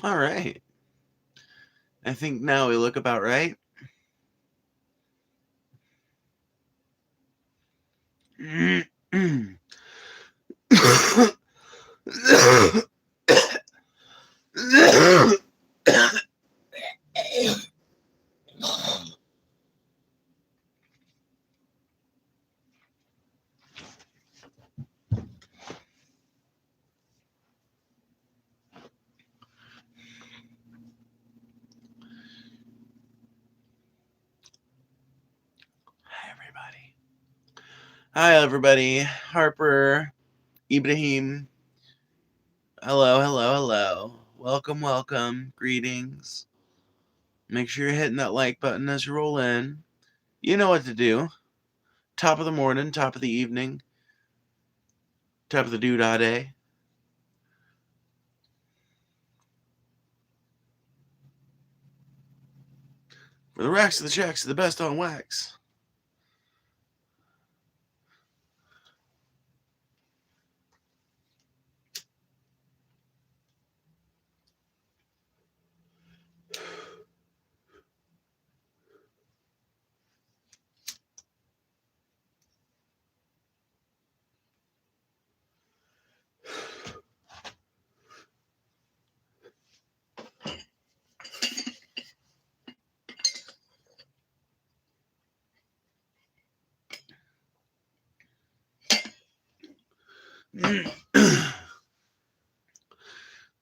All right. I think now we look about right. Hi, everybody. Harper, Ibrahim. Hello, hello, hello. Welcome, welcome. Greetings. Make sure you're hitting that like button as you roll in. You know what to do. Top of the morning, top of the evening, top of the doodah day. For the racks of the checks, the best on wax.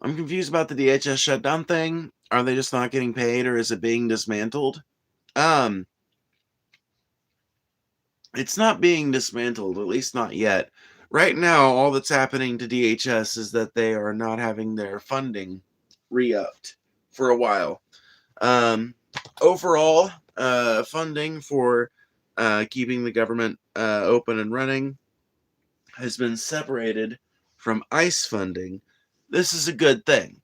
I'm confused about the DHS shutdown thing. Are they just not getting paid, or is it being dismantled? It's not being dismantled, at least not yet. Right now, all that's happening to DHS is that they are not having their funding re-upped for a while. Overall, funding for keeping the government open and running has been separated from ICE funding. This is a good thing.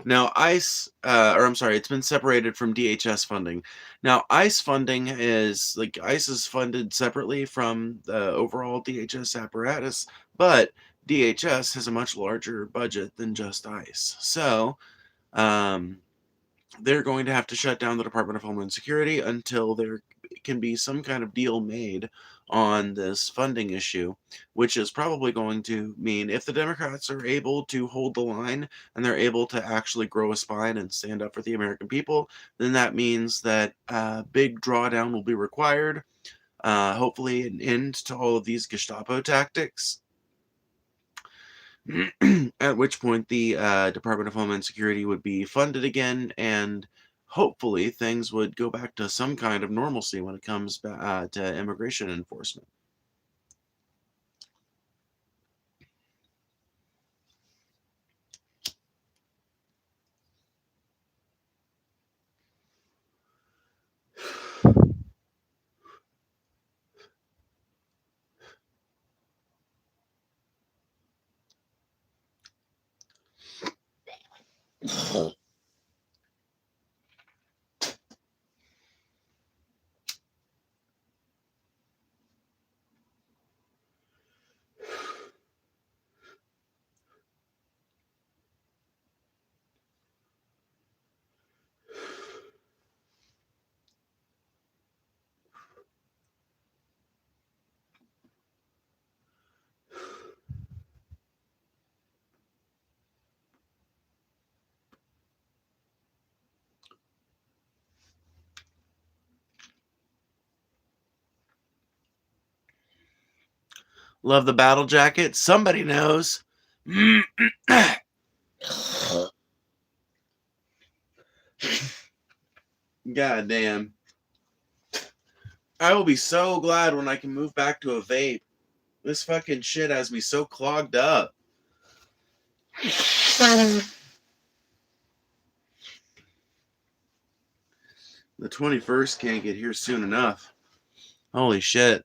Now, it's been separated from DHS funding. Now, ICE funding is, ICE is funded separately from the overall DHS apparatus, but DHS has a much larger budget than just ICE. So, they're going to have to shut down the Department of Homeland Security until there can be some kind of deal made on this funding issue, which is probably going to mean if the Democrats are able to hold the line and they're able to actually grow a spine and stand up for the American people, then that means that a big drawdown will be required. Hopefully an end to all of these Gestapo tactics. At which point the Department of Homeland Security would be funded again, and hopefully things would go back to some kind of normalcy when it comes to immigration enforcement. Love the battle jacket. Somebody knows. God damn. I will be so glad when I can move back to a vape. This fucking shit has me so clogged up. The 21st can't get here soon enough. Holy shit.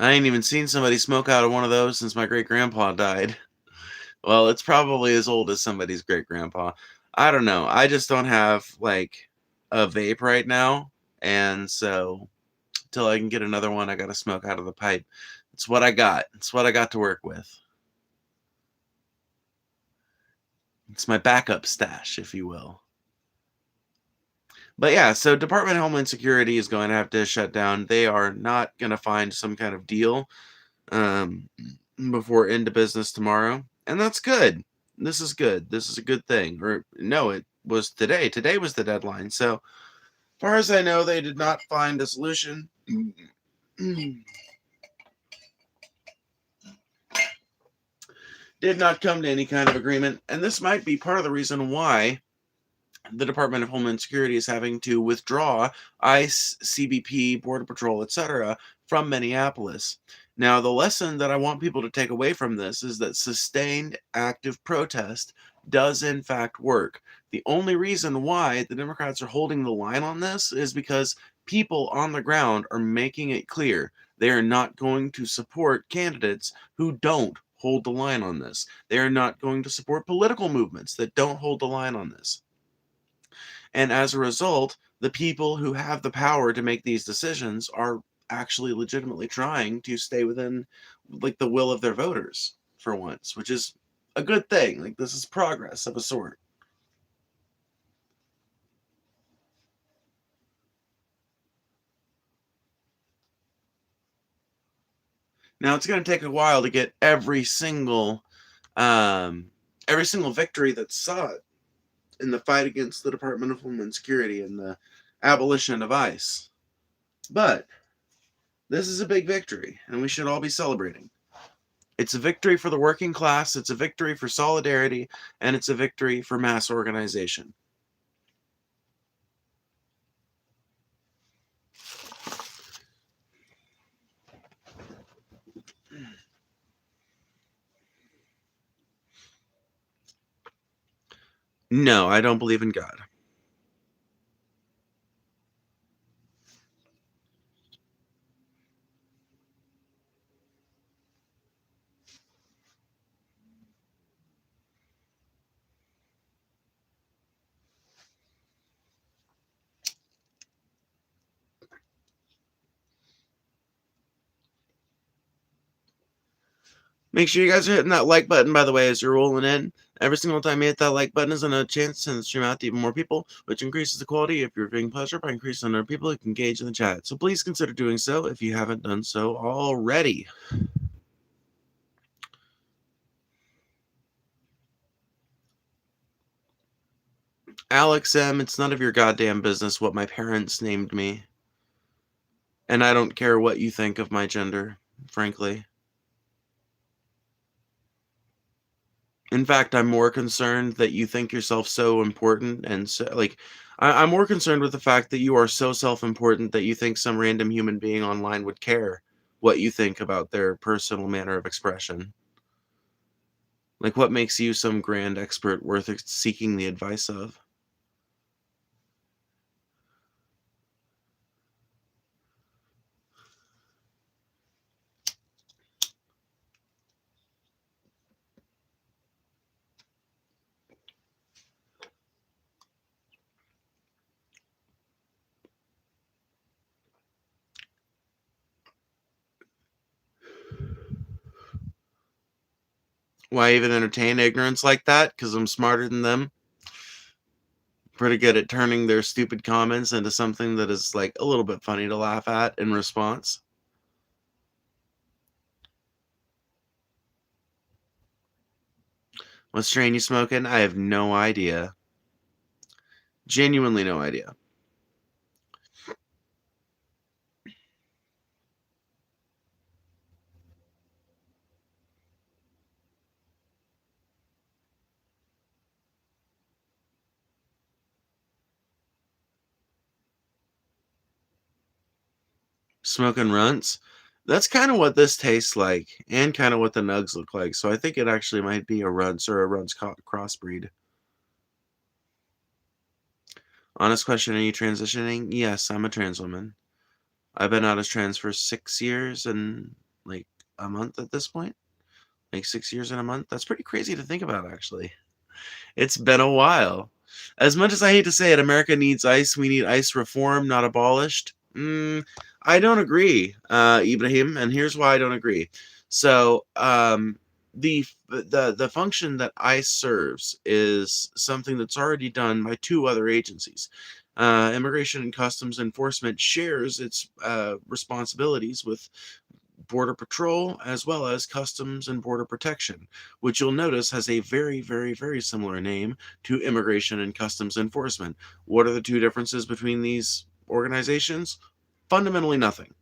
I ain't even seen somebody smoke out of one of those since my great-grandpa died. Well, it's probably as old as somebody's great-grandpa. I don't know. I just don't have, a vape right now. And so Until I can get another one, I got to smoke out of the pipe. It's what I got. It's what I got to work with. It's my backup stash, if you will. But yeah, so Department of Homeland Security is going to have to shut down. They are not going to find some kind of deal before end of business tomorrow. And that's good. This is good. This is a good thing. Or no, it was today. Today was the deadline. So as far as I know, they did not find a solution. Did not come to any kind of agreement. And this might be part of the reason why the Department of Homeland Security is having to withdraw ICE, CBP, Border Patrol, etc. from Minneapolis. Now, the lesson that I want people to take away from this is that sustained active protest does in fact work. The only reason why the Democrats are holding the line on this is because people on the ground are making it clear they are not going to support candidates who don't hold the line on this. They are not going to support political movements that don't hold the line on this. And as a result, the people who have the power to make these decisions are actually legitimately trying to stay within like the will of their voters for once, which is a good thing. Like, this is progress of a sort. Now, it's going to take a while to get every single victory that's sought in the fight against the Department of Homeland Security and the abolition of ICE. But this is a big victory, and we should all be celebrating. It's a victory for the working class, it's a victory for solidarity, and it's a victory for mass organization. No, I don't believe in God. Make sure you guys are hitting that like button, by the way, as you're rolling in. Every single time you hit that like button is a chance to send the stream out to even more people, which increases the quality if you're viewing pleasure by increasing the number of people who can engage in the chat. So please consider doing so if you haven't done so already. Alex M., it's none of your goddamn business what my parents named me. And I don't care what you think of my gender, frankly. In fact, I'm more concerned that you think yourself so important, and so, like, I'm more concerned with the fact that you are so self-important that you think some random human being online would care what you think about their personal manner of expression. Like, what makes you some grand expert worth seeking the advice of? Why even entertain ignorance like that? Because I'm smarter than them. Pretty good at turning their stupid comments into something that is, like, a little bit funny to laugh at in response. What strain you smoking? I have no idea. Genuinely no idea. Smoking runts. That's kind of what this tastes like, and kind of what the nugs look like. So I think it actually might be a runts or a runts crossbreed. Honest question, are you transitioning? Yes, I'm a trans woman. I've been out as trans for 6 years and like a month at this point. Like 6 years and a month. That's pretty crazy to think about, actually. It's been a while. As much as I hate to say it, America needs ICE. We need ICE reform, not abolished. I don't agree, Ibrahim, and here's why I don't agree. So, the function that ICE serves is something that's already done by two other agencies. Immigration and Customs Enforcement shares its responsibilities with Border Patrol as well as Customs and Border Protection, which you'll notice has a very, very, very similar name to Immigration and Customs Enforcement. What are the two differences between these organizations? Fundamentally nothing.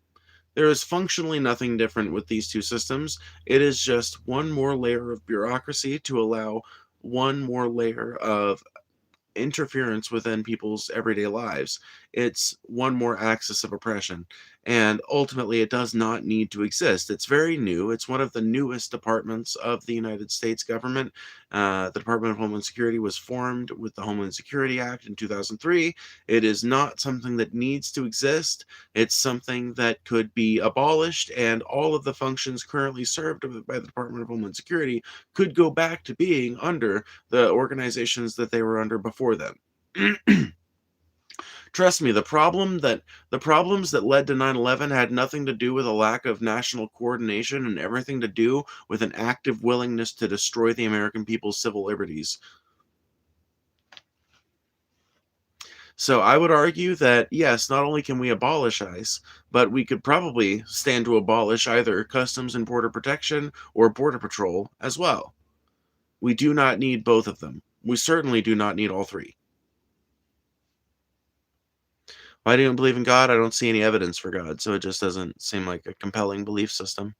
There is functionally nothing different with these two systems. It is just one more layer of bureaucracy to allow one more layer of interference within people's everyday lives. It's one more axis of oppression. And ultimately, it does not need to exist. It's very new. It's one of the newest departments of the United States government. The Department of Homeland Security was formed with the Homeland Security Act in 2003. It is not something that needs to exist. It's something that could be abolished, and all of the functions currently served by the Department of Homeland Security could go back to being under the organizations that they were under before then. Trust me, the problems that led to 9/11 had nothing to do with a lack of national coordination and everything to do with an active willingness to destroy the American people's civil liberties. So I would argue that yes, not only can we abolish ICE, but we could probably stand to abolish either Customs and Border Protection or Border Patrol as well. We do not need both of them. We certainly do not need all three. Why do you believe in God? I don't see any evidence for God, so it just doesn't seem like a compelling belief system.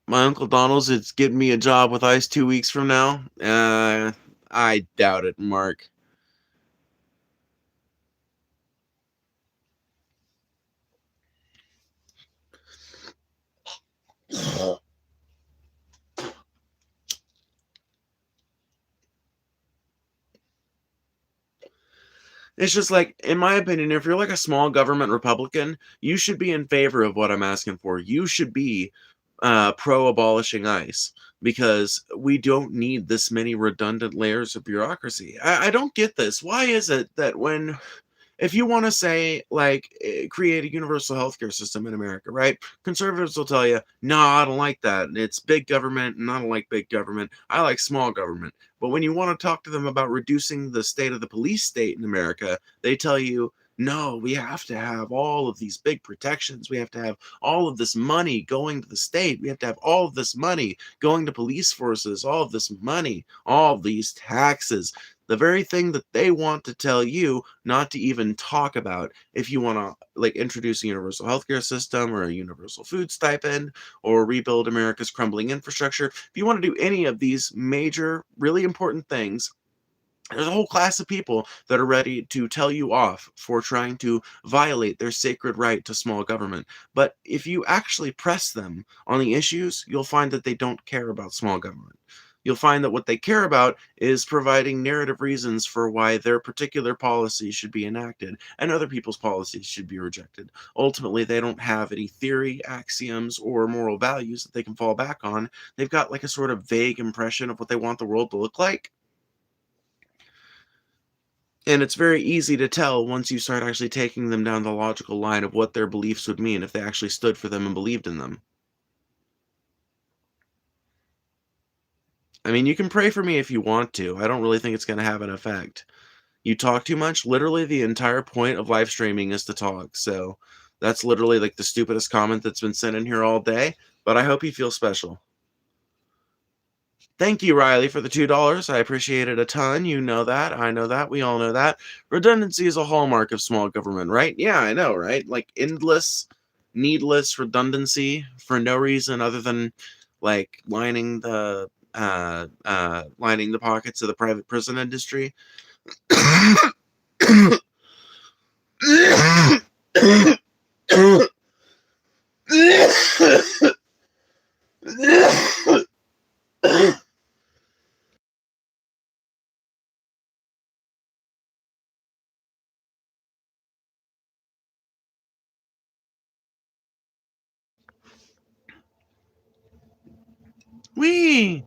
My Uncle Donald's is getting me a job with ICE 2 weeks from now. I doubt it, Mark. It's just like, in my opinion, if you're like a small government Republican, you should be in favor of what I'm asking for. You should be pro abolishing ICE because we don't need this many redundant layers of bureaucracy. I don't get this. Why is it that if you want to say like create a universal healthcare system in America, right? Conservatives will tell you, no, I don't like that. It's big government, and I don't like big government. I like small government. But when you want to talk to them about reducing the state of the police state in America, they tell you, no, we have to have all of these big protections. We have to have all of this money going to the state. We have to have all of this money going to police forces, all of this money, all of these taxes. The very thing that they want to tell you not to even talk about if you want to like introduce a universal healthcare system or a universal food stipend or rebuild America's crumbling infrastructure. If you want to do any of these major, really important things, there's a whole class of people that are ready to tell you off for trying to violate their sacred right to small government. But if you actually press them on the issues, you'll find that they don't care about small government. You'll find that what they care about is providing narrative reasons for why their particular policy should be enacted and other people's policies should be rejected. Ultimately, they don't have any theory, axioms, or moral values that they can fall back on. They've got like a sort of vague impression of what they want the world to look like. And it's very easy to tell once you start actually taking them down the logical line of what their beliefs would mean if they actually stood for them and believed in them. I mean, you can pray for me if you want to. I don't really think it's going to have an effect. You talk too much. Literally, the entire point of live streaming is to talk. So that's literally like the stupidest comment that's been sent in here all day. But I hope you feel special. Thank you, Riley, for the $2. I appreciate it a ton. You know that. I know that. We all know that. Redundancy is a hallmark of small government, right? Yeah, I know, right? Like endless, needless redundancy for no reason other than like lining the pockets of the private prison industry. Wee.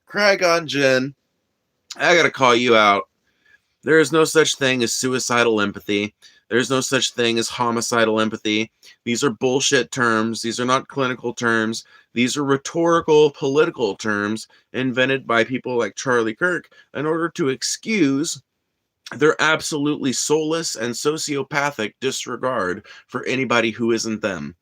Craig on Jen, I gotta call you out. There is no such thing as suicidal empathy. There's no such thing as homicidal empathy. These are bullshit terms. These are not clinical terms. These are rhetorical, political terms invented by people like Charlie Kirk in order to excuse their absolutely soulless and sociopathic disregard for anybody who isn't them.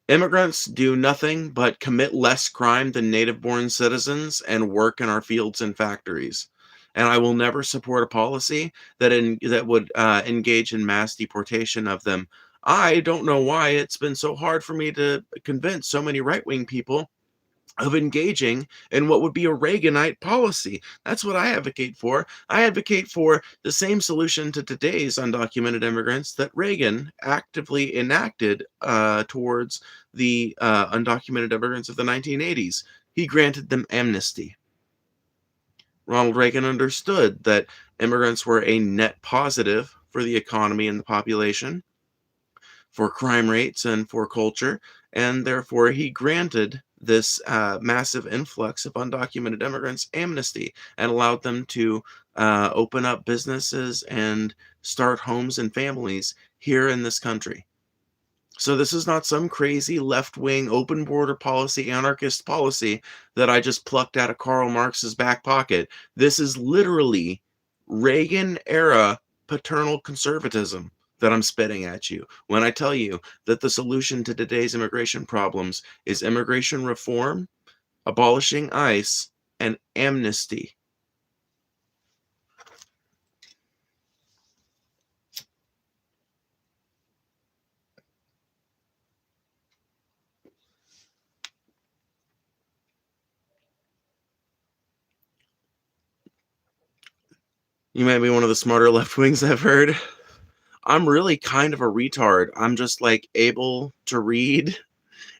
Immigrants do nothing but commit less crime than native-born citizens and work in our fields and factories. And I will never support a policy that would engage in mass deportation of them. I don't know why it's been so hard for me to convince so many right-wing people of engaging in what would be a Reaganite policy. That's what I advocate for. I advocate for the same solution to today's undocumented immigrants that Reagan actively enacted towards the undocumented immigrants of the 1980s. He granted them amnesty. Ronald Reagan understood that immigrants were a net positive for the economy and the population, for crime rates and for culture, and therefore he granted this massive influx of undocumented immigrants amnesty and allowed them to open up businesses and start homes and families here in this country. So this is not some crazy left-wing open border policy, anarchist policy that I just plucked out of Karl Marx's back pocket. This is literally Reagan-era paternal conservatism that I'm spitting at you when I tell you that the solution to today's immigration problems is immigration reform, abolishing ICE, and amnesty. You might be one of the smarter left wings I've heard. I'm really kind of a retard. I'm just like able to read,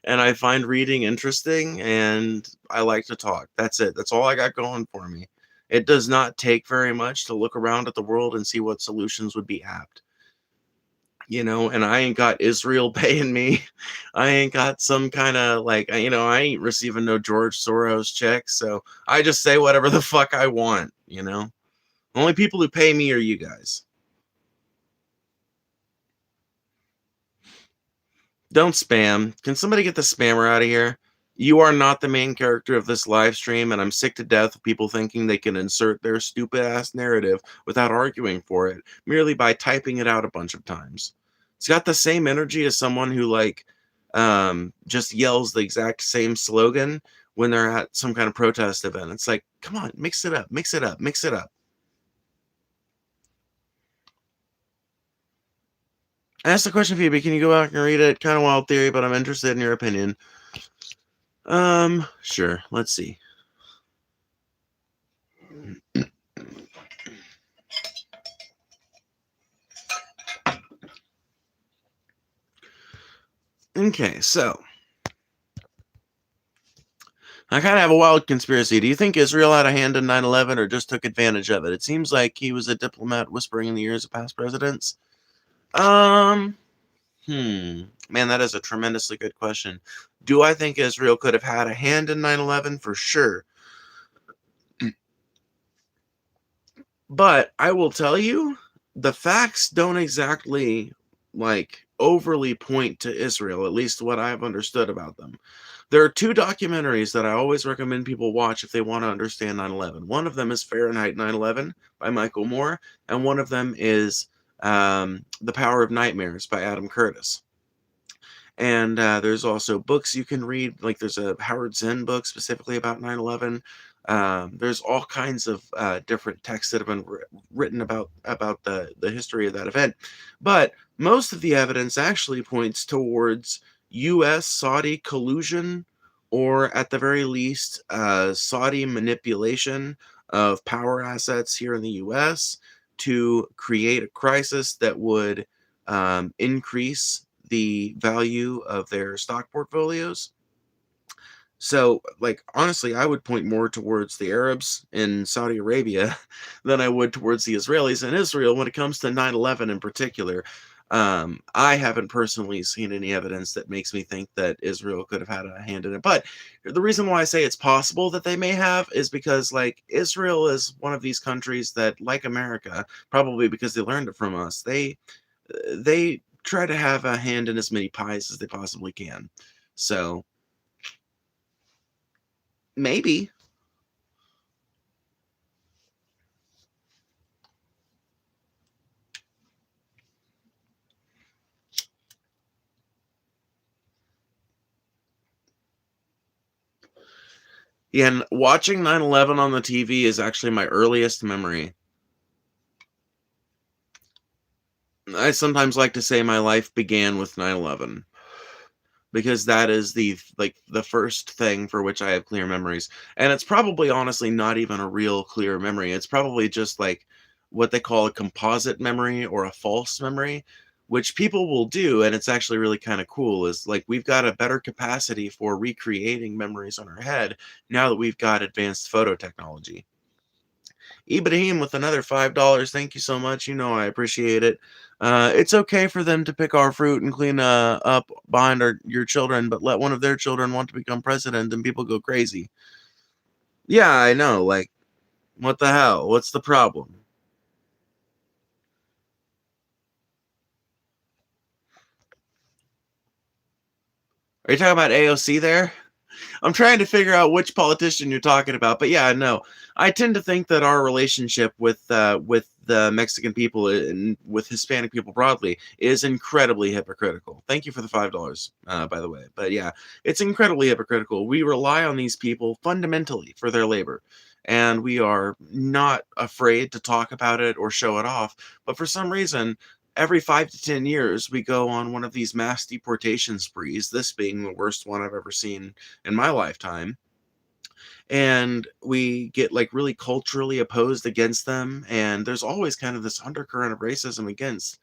and I find reading interesting, and I like to talk. That's it. That's all I got going for me. It does not take very much to look around at the world and see what solutions would be apt. And I ain't got Israel paying me. I ain't got some kind of I ain't receiving no George Soros checks, so I just say whatever the fuck I want, Only people who pay me are you guys. Don't spam. Can somebody get the spammer out of here? You are not the main character of this live stream, and I'm sick to death of people thinking they can insert their stupid-ass narrative without arguing for it, merely by typing it out a bunch of times. It's got the same energy as someone who, just yells the exact same slogan when they're at some kind of protest event. It's like, come on, mix it up, mix it up, mix it up. I asked the question, Phoebe. Can you go back and read it? Kind of wild theory, but I'm interested in your opinion. Sure. Let's see. Okay, so I kind of have a wild conspiracy. Do you think Israel had a hand in 9/11 or just took advantage of it? It seems like he was a diplomat whispering in the ears of past presidents. Man, that is a tremendously good question. Do I think Israel could have had a hand in 9/11? For sure. But I will tell you, the facts don't exactly overly point to Israel, at least what I've understood about them. There are two documentaries that I always recommend people watch if they want to understand 9/11. One of them is Fahrenheit 9/11 by Michael Moore, and one of them is The Power of Nightmares by Adam Curtis. And there's also books you can read, like there's a Howard Zinn book specifically about 9/11. There's all kinds of different texts that have been written about the history of that event. But most of the evidence actually points towards U.S. Saudi collusion, or at the very least, Saudi manipulation of power assets here in the U.S. to create a crisis that would increase the value of their stock portfolios. So, honestly, I would point more towards the Arabs in Saudi Arabia than I would towards the Israelis in Israel when it comes to 9/11 in particular. I haven't personally seen any evidence that makes me think that Israel could have had a hand in it. But the reason why I say it's possible that they may have is because, like, Israel is one of these countries that, like America, probably because they learned it from us, they try to have a hand in as many pies as they possibly can. So maybe. Yeah, and watching 9/11 on the TV is actually my earliest memory. I sometimes like to say my life began with 9/11 because that is the first thing for which I have clear memories. And it's probably honestly not even a real clear memory. It's probably just like what they call a composite memory or a false memory, which people will do, and it's actually really kind of cool. Is like we've got a better capacity for recreating memories on our head now that we've got advanced photo technology. Ibrahim with another $5. Thank you so much. You know I appreciate it. It's okay for them to pick our fruit and clean up behind your children, but let one of their children want to become president and people go crazy. Yeah, I know. Like, what the hell? What's the problem? Are you talking about AOC there? I'm trying to figure out which politician you're talking about, but yeah, no, I tend to think that our relationship with the Mexican people and with Hispanic people broadly is incredibly hypocritical. Thank you for the $5, by the way. But yeah, it's incredibly hypocritical. We rely on these people fundamentally for their labor, and we are not afraid to talk about it or show it off. But for some reason, every 5 to 10 years, we go on one of these mass deportation sprees. This being the worst one I've ever seen in my lifetime, and we get like really culturally opposed against them, and there's always kind of this undercurrent of racism against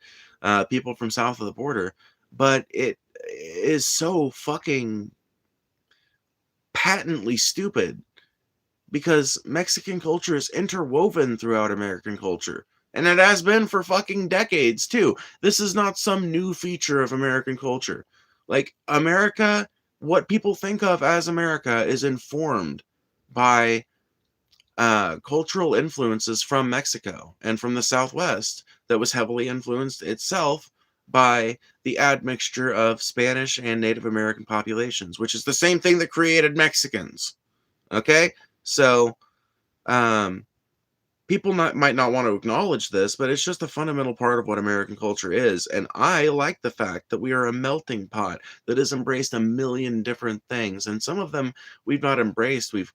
people from south of the border, but it is so fucking patently stupid because Mexican culture is interwoven throughout American culture. And it has been for fucking decades too. This is not some new feature of American culture. Like, America, what people think of as America is informed by cultural influences from Mexico and from the Southwest that was heavily influenced itself by the admixture of Spanish and Native American populations, which is the same thing that created Mexicans. Okay? So, um, people might not want to acknowledge this, but it's just a fundamental part of what American culture is. And I like the fact that we are a melting pot that has embraced a million different things. And some of them we've not embraced. We've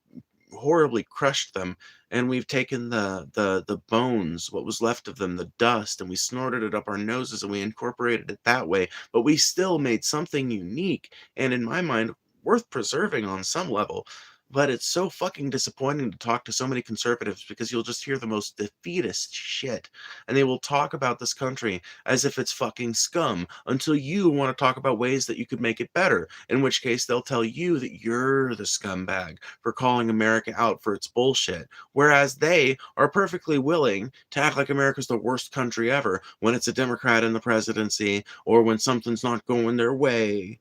horribly crushed them, and we've taken the bones, what was left of them, the dust, and we snorted it up our noses and we incorporated it that way. But we still made something unique and, in my mind, worth preserving on some level. But it's so fucking disappointing to talk to so many conservatives because you'll just hear the most defeatist shit. And they will talk about this country as if it's fucking scum until you want to talk about ways that you could make it better. In which case, they'll tell you that you're the scumbag for calling America out for its bullshit. Whereas they are perfectly willing to act like America's the worst country ever when it's a Democrat in the presidency or when something's not going their way.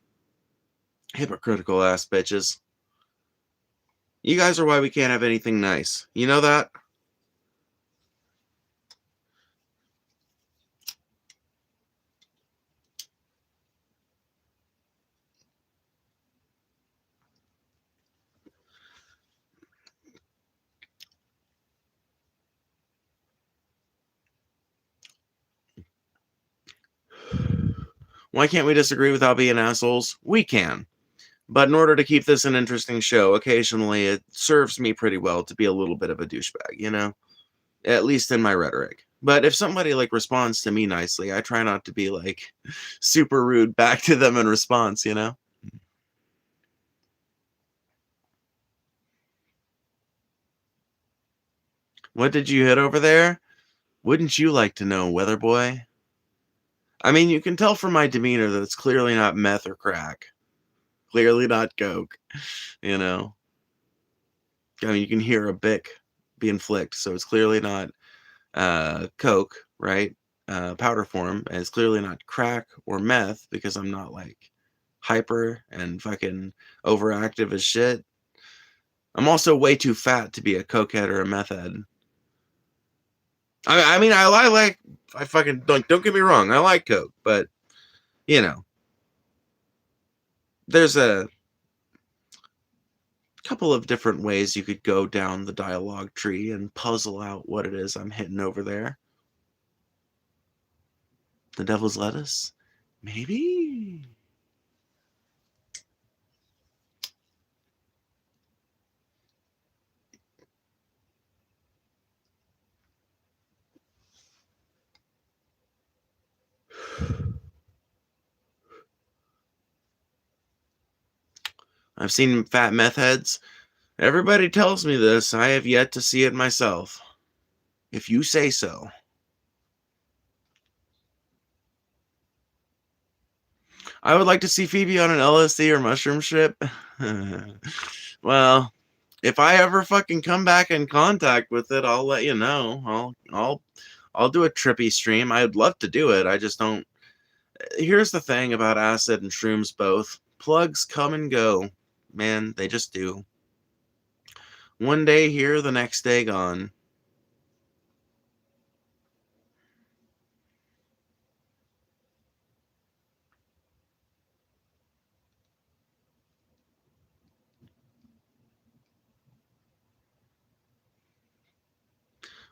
Hypocritical ass bitches. You guys are why we can't have anything nice. You know that? Why can't we disagree without being assholes? We can. But in order to keep this an interesting show, occasionally it serves me pretty well to be a little bit of a douchebag, you know? At least in my rhetoric. But if somebody like responds to me nicely, I try not to be like super rude back to them in response, you know? What did you hit over there? Wouldn't you like to know, weather boy? I mean, you can tell from my demeanor that it's clearly not meth or crack. Clearly not coke, you know? I mean, you can hear a bick being flicked, so it's clearly not coke, right? powder form, and it's clearly not crack or meth because I'm not like hyper and fucking overactive as shit. I'm also way too fat to be a cokehead or a meth head. I mean, I fucking don't get me wrong, I like coke, but you know, there's a couple of different ways you could go down the dialogue tree and puzzle out what it is I'm hitting over there. The devil's lettuce? Maybe? I've seen fat meth heads. Everybody tells me this. I have yet to see it myself. If you say so. I would like to see Phoebe on an LSD or mushroom trip. Well, if I ever fucking come back in contact with it, I'll let you know. I'll do a trippy stream. I'd love to do it. I just don't. Here's the thing about acid and shrooms both. Plugs come and go. Man, they just do. One day here, the next day gone.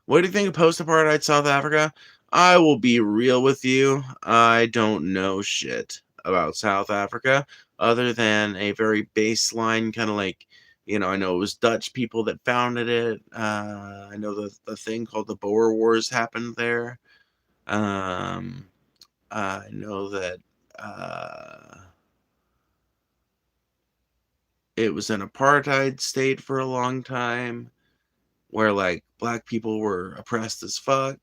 What do you think of post-apartheid South Africa? I will be real with you. I don't know shit about South Africa other than a very baseline kind of like, I know it was Dutch people that founded it. I know the thing called the Boer Wars happened there. I know that it was an apartheid state for a long time where like black people were oppressed as fuck.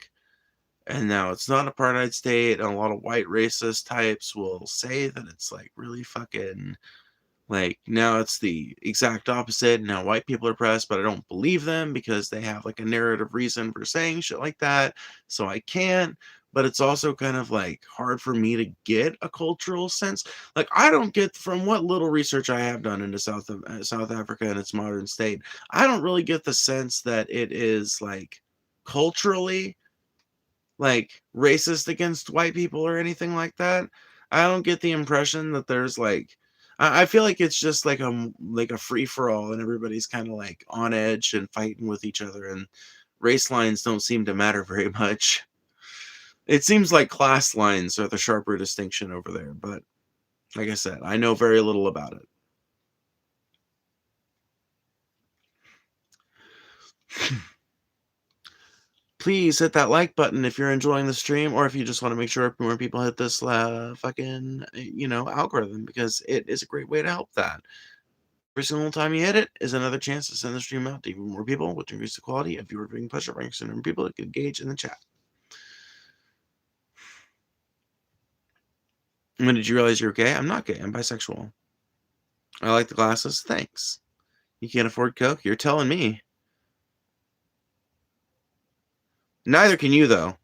And now it's not apartheid state, and a lot of white racist types will say that it's like really fucking like now it's the exact opposite. Now white people are oppressed, but I don't believe them because they have like a narrative reason for saying shit like that. So I can't. But it's also kind of like hard for me to get a cultural sense. Like I don't get from what little research I have done into South Africa and its modern state. I don't really get the sense that it is like culturally like racist against white people or anything like that. I don't get the impression that there's like I feel like it's just like a free for all and everybody's kind of like on edge and fighting with each other and race lines don't seem to matter very much. It seems like class lines are the sharper distinction over there, but like I said, I know very little about it. Please hit that like button if you're enjoying the stream or if you just want to make sure more people hit this fucking, algorithm because it is a great way to help that. Every single time you hit it is another chance to send the stream out to even more people, which increases the quality of your being pushed up ranks and people that can engage in the chat. When did you realize you're gay? I'm not gay. I'm bisexual. I like the glasses. Thanks. You can't afford Coke? You're telling me. Neither can you, though.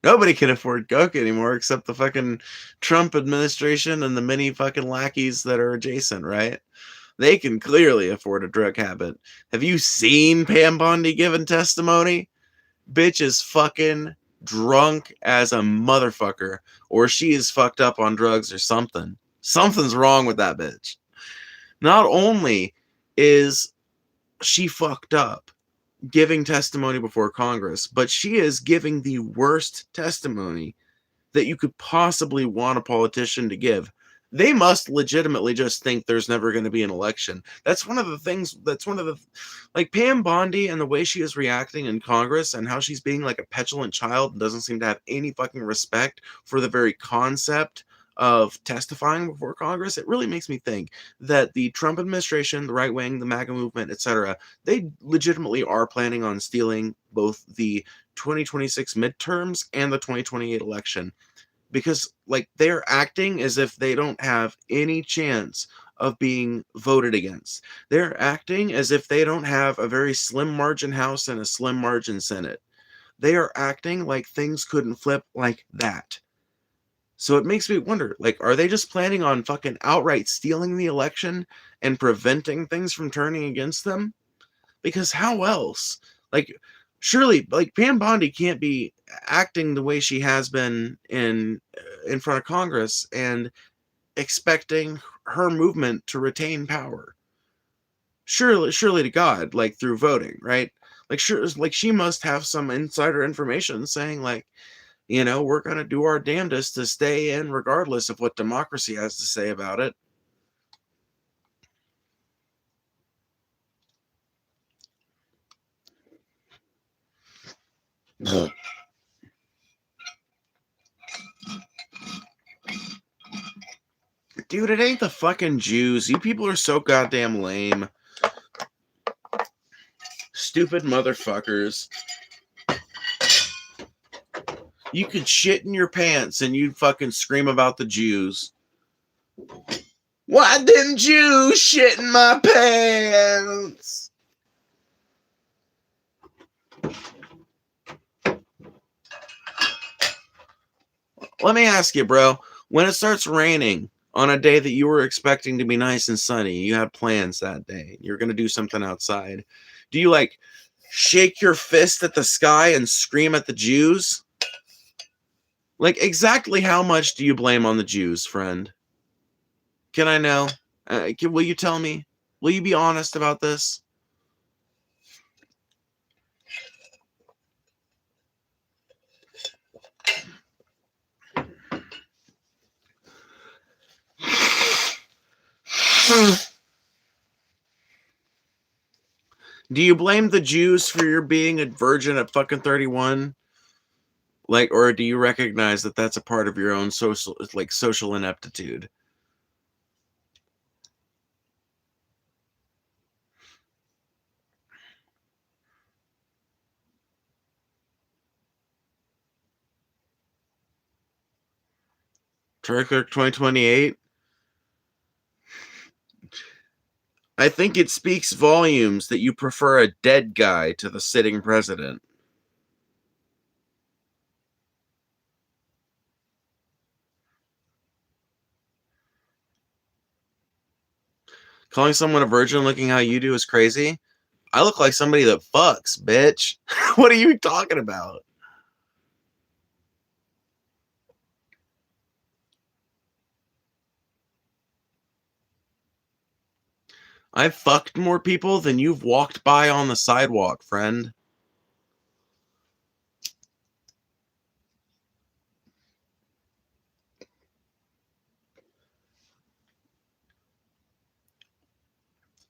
Nobody can afford Coke anymore except the fucking Trump administration and the many fucking lackeys that are adjacent, right? They can clearly afford a drug habit. Have you seen Pam Bondi giving testimony? Bitch is fucking drunk as a motherfucker, or she is fucked up on drugs or something. Something's wrong with that bitch. Not only is she fucked up giving testimony before Congress, but she is giving the worst testimony that you could possibly want a politician to give. They must legitimately just think there's never going to be an election. That's one of the things, like Pam Bondi and the way she is reacting in Congress and how she's being like a petulant child and doesn't seem to have any fucking respect for the very concept of testifying before Congress. It really makes me think that the Trump administration, the right wing, the MAGA movement, etc., they legitimately are planning on stealing both the 2026 midterms and the 2028 election because like they're acting as if they don't have any chance of being voted against. They're acting as if they don't have a very slim margin House and a slim margin Senate. they are acting like things couldn't flip like that. So it makes me wonder, like, are they just planning on fucking outright stealing the election and preventing things from turning against them? Because how else? Like, surely, like, Pam Bondi can't be acting the way she has been in front of Congress and expecting her movement to retain power. Surely to God, like, through voting, right? Like, sure, like, she must have some insider information saying, like, we're going to do our damnedest to stay in regardless of what democracy has to say about it. Dude, it ain't the fucking Jews. You people are so goddamn lame. Stupid motherfuckers. You could shit in your pants and you'd fucking scream about the Jews. Why didn't you shit in my pants? Let me ask you, bro. When it starts raining on a day that you were expecting to be nice and sunny, you had plans that day, you're going to do something outside, do you, like, shake your fist at the sky and scream at the Jews? Like, exactly how much do you blame on the Jews, friend? Can I know? Will you tell me? Will you be honest about this? Do you blame the Jews for your being a virgin at fucking 31? Like, or do you recognize that that's a part of your own social ineptitude? Turkey 2028? I think it speaks volumes that you prefer a dead guy to the sitting president. Calling someone a virgin looking how you do is crazy. I look like somebody that fucks, bitch. What are you talking about? I've fucked more people than you've walked by on the sidewalk, friend.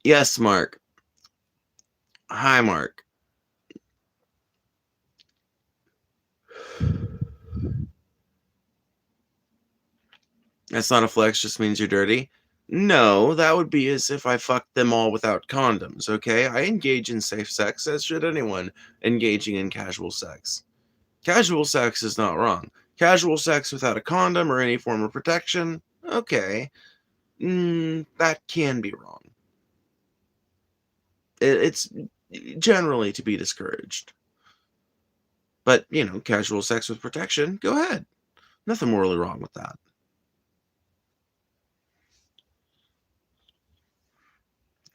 Yes, Mark. Hi, Mark. That's not a flex, just means you're dirty. No, that would be as if I fucked them all without condoms, okay? I engage in safe sex, as should anyone engaging in casual sex. Casual sex is not wrong. Casual sex without a condom or any form of protection, okay. That can be wrong. It's generally to be discouraged. But, casual sex with protection, go ahead. Nothing morally wrong with that.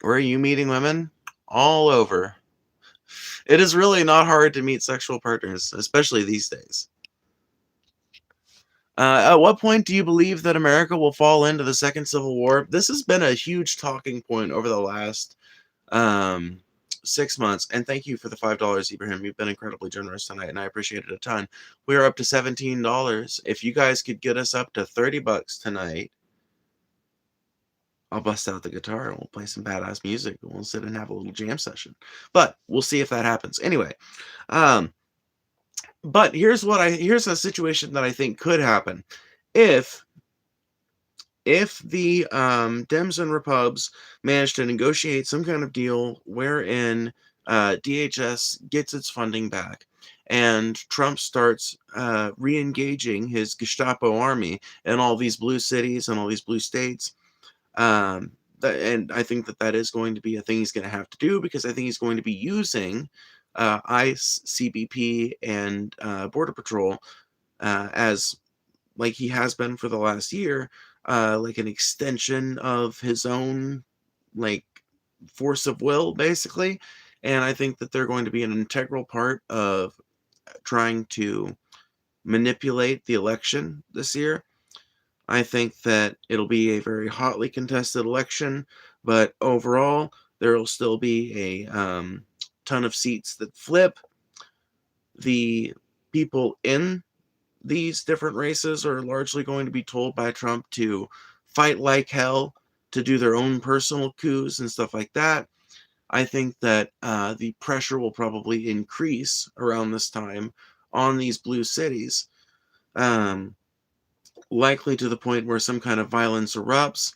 Where are you meeting women? All over. It is really not hard to meet sexual partners, especially these days. At what point do you believe that America will fall into the second Civil War? This has been a huge talking point over the last 6 months. And thank you for the $5, Ibrahim. You've been incredibly generous tonight, and I appreciate it a ton. We are up to $17. If you guys could get us up to $30 tonight, I'll bust out the guitar and we'll play some badass music and we'll sit and have a little jam session. But we'll see if that happens. Anyway, but here's a situation that I think could happen. If the Dems and Repubs manage to negotiate some kind of deal wherein DHS gets its funding back and Trump starts re-engaging his Gestapo army in all these blue cities and all these blue states, and I think that is going to be a thing he's going to have to do, because I think he's going to be using ICE, CBP, and Border Patrol as like he has been for the last year, like an extension of his own like force of will, basically. And I think that they're going to be an integral part of trying to manipulate the election this year. I think that it'll be a very hotly contested election, but overall, there will still be a ton of seats that flip. The people in these different races are largely going to be told by Trump to fight like hell, to do their own personal coups and stuff like that. I think that the pressure will probably increase around this time on these blue cities, likely to the point where some kind of violence erupts.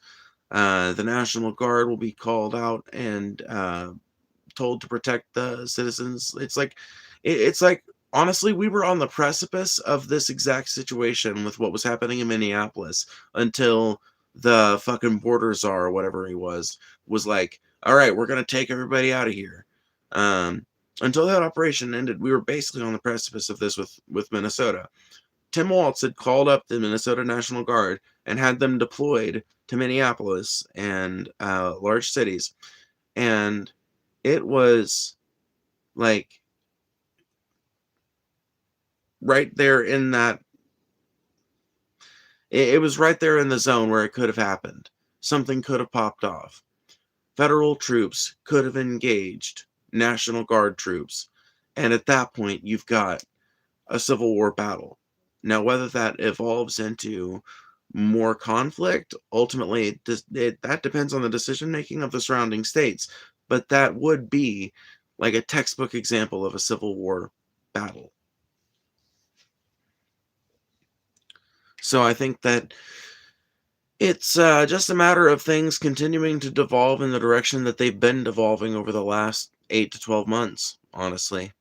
The National Guard will be called out and told to protect the citizens. It's like honestly, we were on the precipice of this exact situation with what was happening in Minneapolis until the fucking border czar or whatever he was like, all right, we're gonna take everybody out of here. Until that operation ended, we were basically on the precipice of this with Minnesota. Tim Walz had called up the Minnesota National Guard and had them deployed to Minneapolis and large cities, and it was like right there in that it was right there in the zone where it could have happened. Something could have popped off. Federal troops could have engaged National Guard troops, and at that point you've got a civil war battle. Now, whether that evolves into more conflict, ultimately that depends on the decision making of the surrounding states, but that would be like a textbook example of a civil war battle. So I think that it's just a matter of things continuing to devolve in the direction that they've been devolving over the last 8 to 12 months, honestly.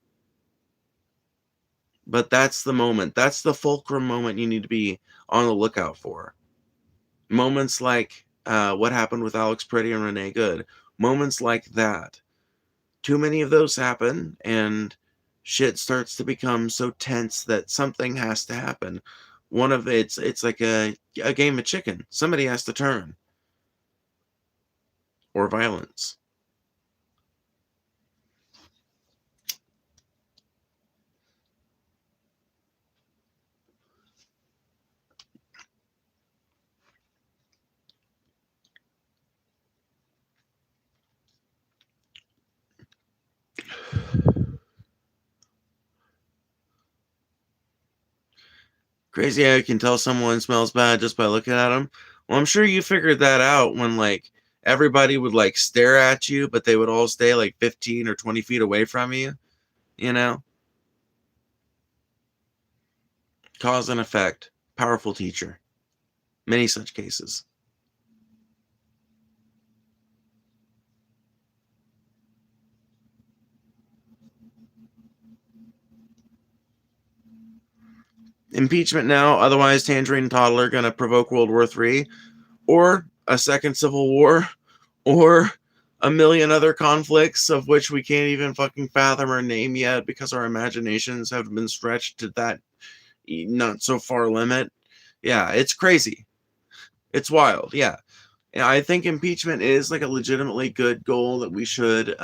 But that's the moment. That's the fulcrum moment you need to be on the lookout for. Moments like what happened with Alex Pretty and Renee Good. Moments like that. Too many of those happen, and shit starts to become so tense that something has to happen. It's like a game of chicken. Somebody has to turn. Or violence. Crazy how you can tell someone smells bad just by looking at them. Well, I'm sure you figured that out when like everybody would like stare at you, but they would all stay like 15 or 20 feet away from you. You know, cause and effect. Powerful teacher. Many such cases. Impeachment now, otherwise Tangerine Toddler gonna provoke World War III, or a second civil war, or a million other conflicts of which we can't even fucking fathom or name yet because our imaginations have been stretched to that not so far limit. Yeah, it's crazy. It's wild. Yeah. And I think impeachment is like a legitimately good goal that we should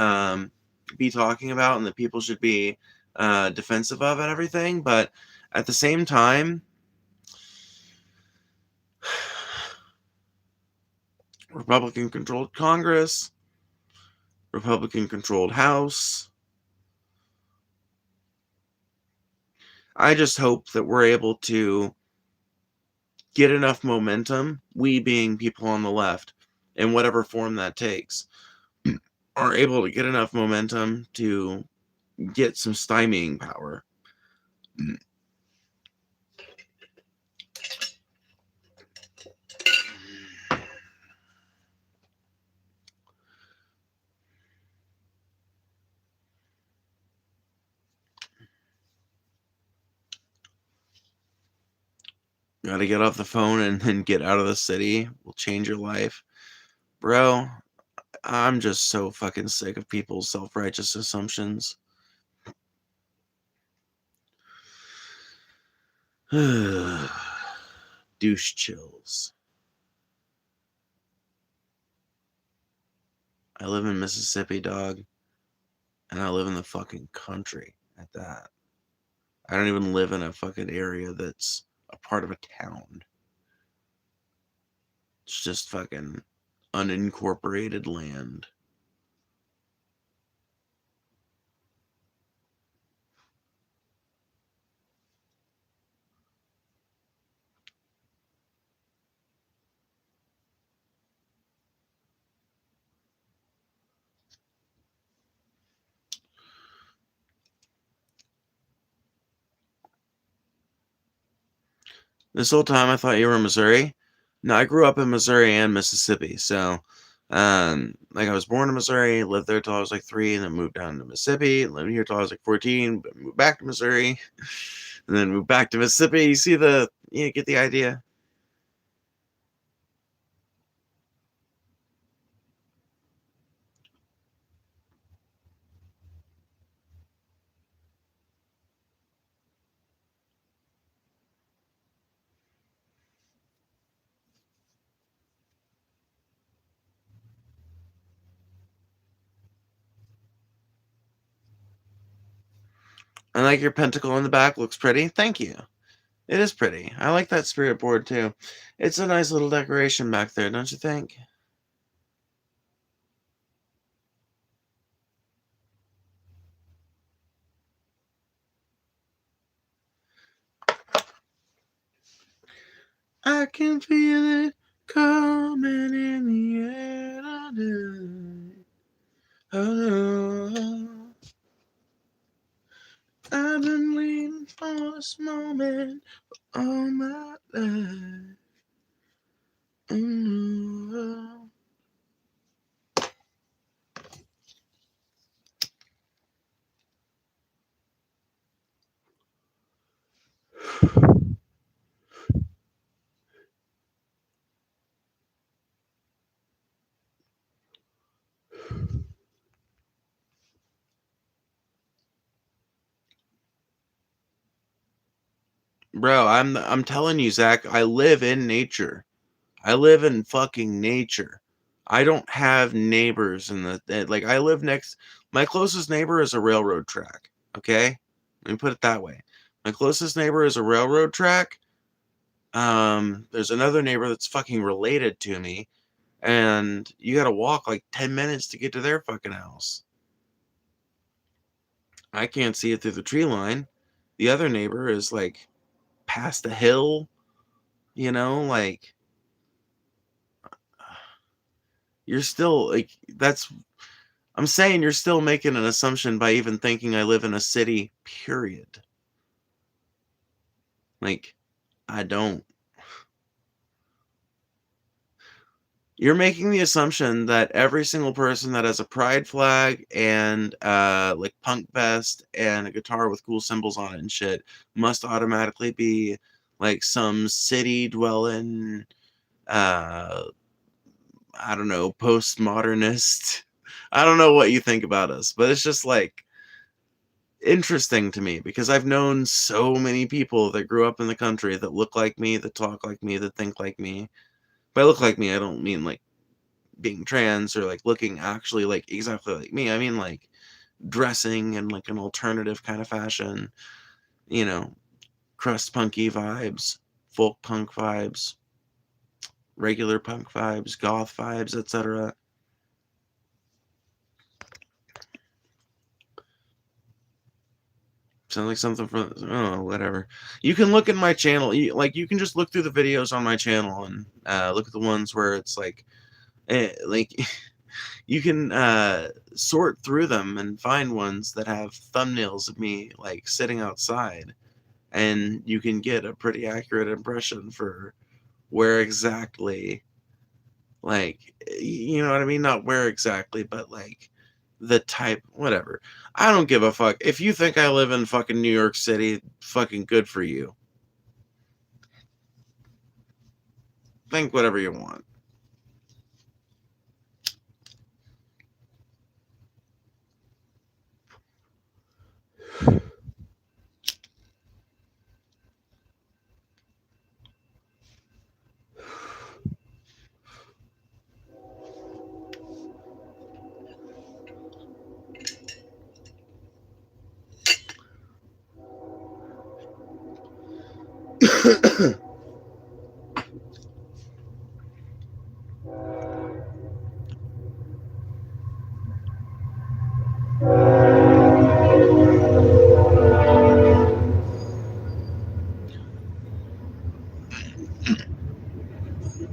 be talking about and that people should be defensive of and everything. But at the same time, Republican controlled Congress, Republican controlled House. I just hope that we're able to get enough momentum, we being people on the left, in whatever form that takes, are able to get enough momentum to get some stymieing power. Got to get off the phone and then get out of the city will change your life. Bro, I'm just so fucking sick of people's self-righteous assumptions. Douche chills. I live in Mississippi, dog, and I live in the fucking country at that. I don't even live in a fucking area that's a part of a town. It's just fucking unincorporated land. This whole time I thought you were in Missouri. No, I grew up in Missouri and Mississippi. So, like I was born in Missouri, lived there till I was like 3, and then moved down to Mississippi, lived here till I was like 14, but moved back to Missouri, and then moved back to Mississippi. You get the idea? I like your pentacle in the back. Looks pretty. Thank you. It is pretty. I like that spirit board too. It's a nice little decoration back there, don't you think? I can feel it coming in the air tonight. Oh no. I've been waiting for this moment all my life. Oh no. Bro, I'm telling you, Zach, I live in nature. I live in fucking nature. I don't have neighbors in like I live next my closest neighbor is a railroad track, okay? Let me put it that way. My closest neighbor is a railroad track. There's another neighbor that's fucking related to me, and you got to walk like 10 minutes to get to their fucking house. I can't see it through the tree line. The other neighbor is like past a hill, like you're still like that's I'm saying you're still making an assumption by even thinking I live in a city, period. Like, I don't. You're making the assumption that every single person that has a pride flag and like punk vest and a guitar with cool symbols on it and shit must automatically be like some city dwelling I don't know, postmodernist. I don't know what you think about us, but it's just like interesting to me because I've known so many people that grew up in the country that look like me, that talk like me, that think like me. By look like me, I don't mean like being trans or like looking actually like exactly like me. I mean like dressing in like an alternative kind of fashion, you know, crust punky vibes, folk punk vibes, regular punk vibes, goth vibes, etc. Sounds like something from whatever. You can look at my channel. You can just look through the videos on my channel and look at the ones where it's like you can sort through them and find ones that have thumbnails of me like sitting outside, and you can get a pretty accurate impression for where exactly, like, you know what I mean? Not where exactly, but like the type, whatever. I don't give a fuck. If you think I live in fucking New York City, fucking good for you. Think whatever you want.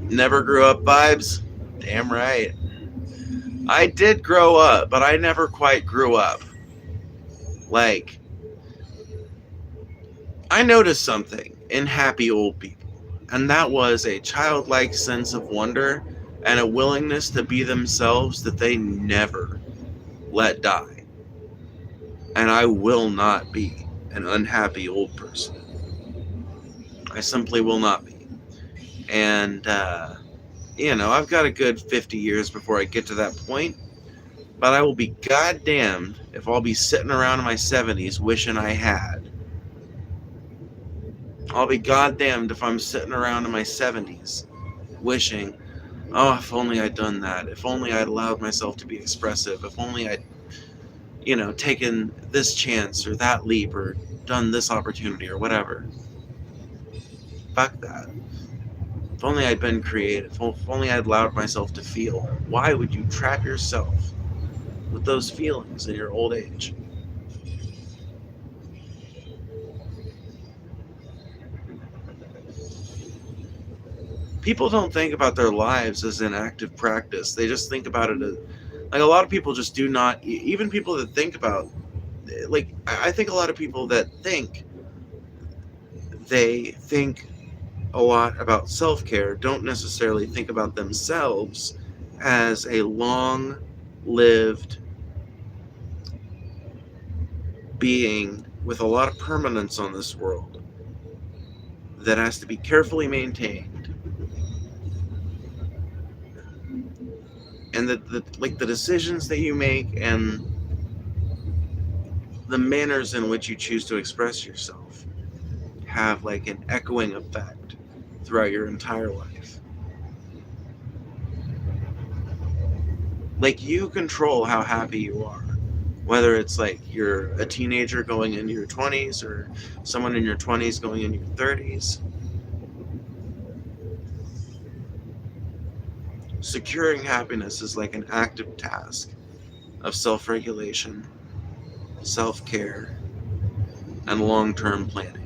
Never grew up vibes? Damn right. I did grow up, but I never quite grew up. Like, I noticed something in happy old people, and that was a childlike sense of wonder and a willingness to be themselves that they never let die. And I will not be an unhappy old person. I simply will not be. And, I've got a good 50 years before I get to that point, but I will be goddamned if I'll be sitting around in my 70s wishing I had. I'll be goddamned if I'm sitting around in my 70s wishing, oh, if only I'd done that. If only I'd allowed myself to be expressive. If only I'd, taken this chance or that leap or done this opportunity or whatever. Fuck that. If only I'd been creative. If only I'd allowed myself to feel. Why would you trap yourself with those feelings in your old age? People don't think about their lives as an active practice. They just think about it as, like, a lot of people just do not, even people that think about, like, I think a lot of people that they think a lot about self-care don't necessarily think about themselves as a long-lived being with a lot of permanence on this world that has to be carefully maintained. And the decisions that you make and the manners in which you choose to express yourself have like an echoing effect throughout your entire life. Like, you control how happy you are, whether it's like you're a teenager going into your 20s or someone in your 20s going into your 30s. Securing happiness is like an active task of self-regulation, self-care, and long-term planning.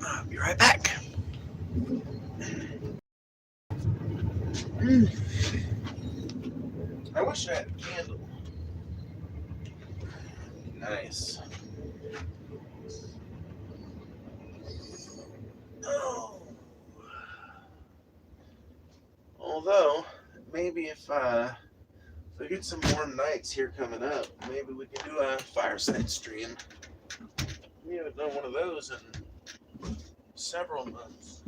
I'll be right back. I wish I had a candle. Nice. Oh. Although, maybe if we get some warm nights here coming up, maybe we can do a fireside stream. We haven't done one of those in several months.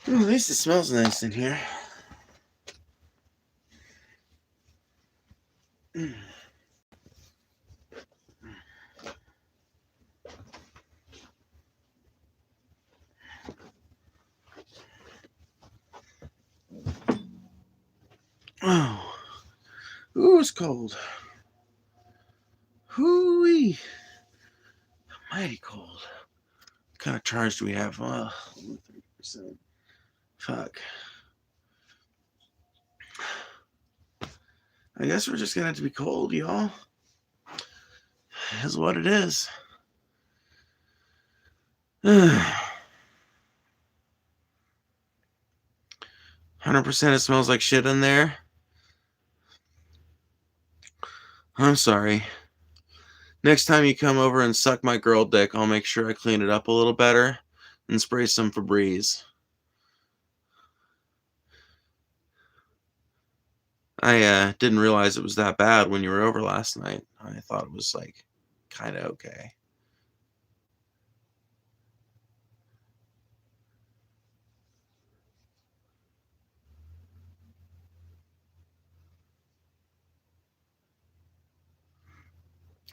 Well, at least it smells nice in here. Oh, ooh, it's cold. Hoo-wee. Mighty cold. What kind of charge do we have? 30%. Fuck. I guess we're just gonna have to be cold, y'all. Is what it is. 100% it smells like shit in there. I'm sorry. Next time you come over and suck my girl dick, I'll make sure I clean it up a little better and spray some Febreze. I didn't realize it was that bad when you were over last night. I thought it was like kind of okay.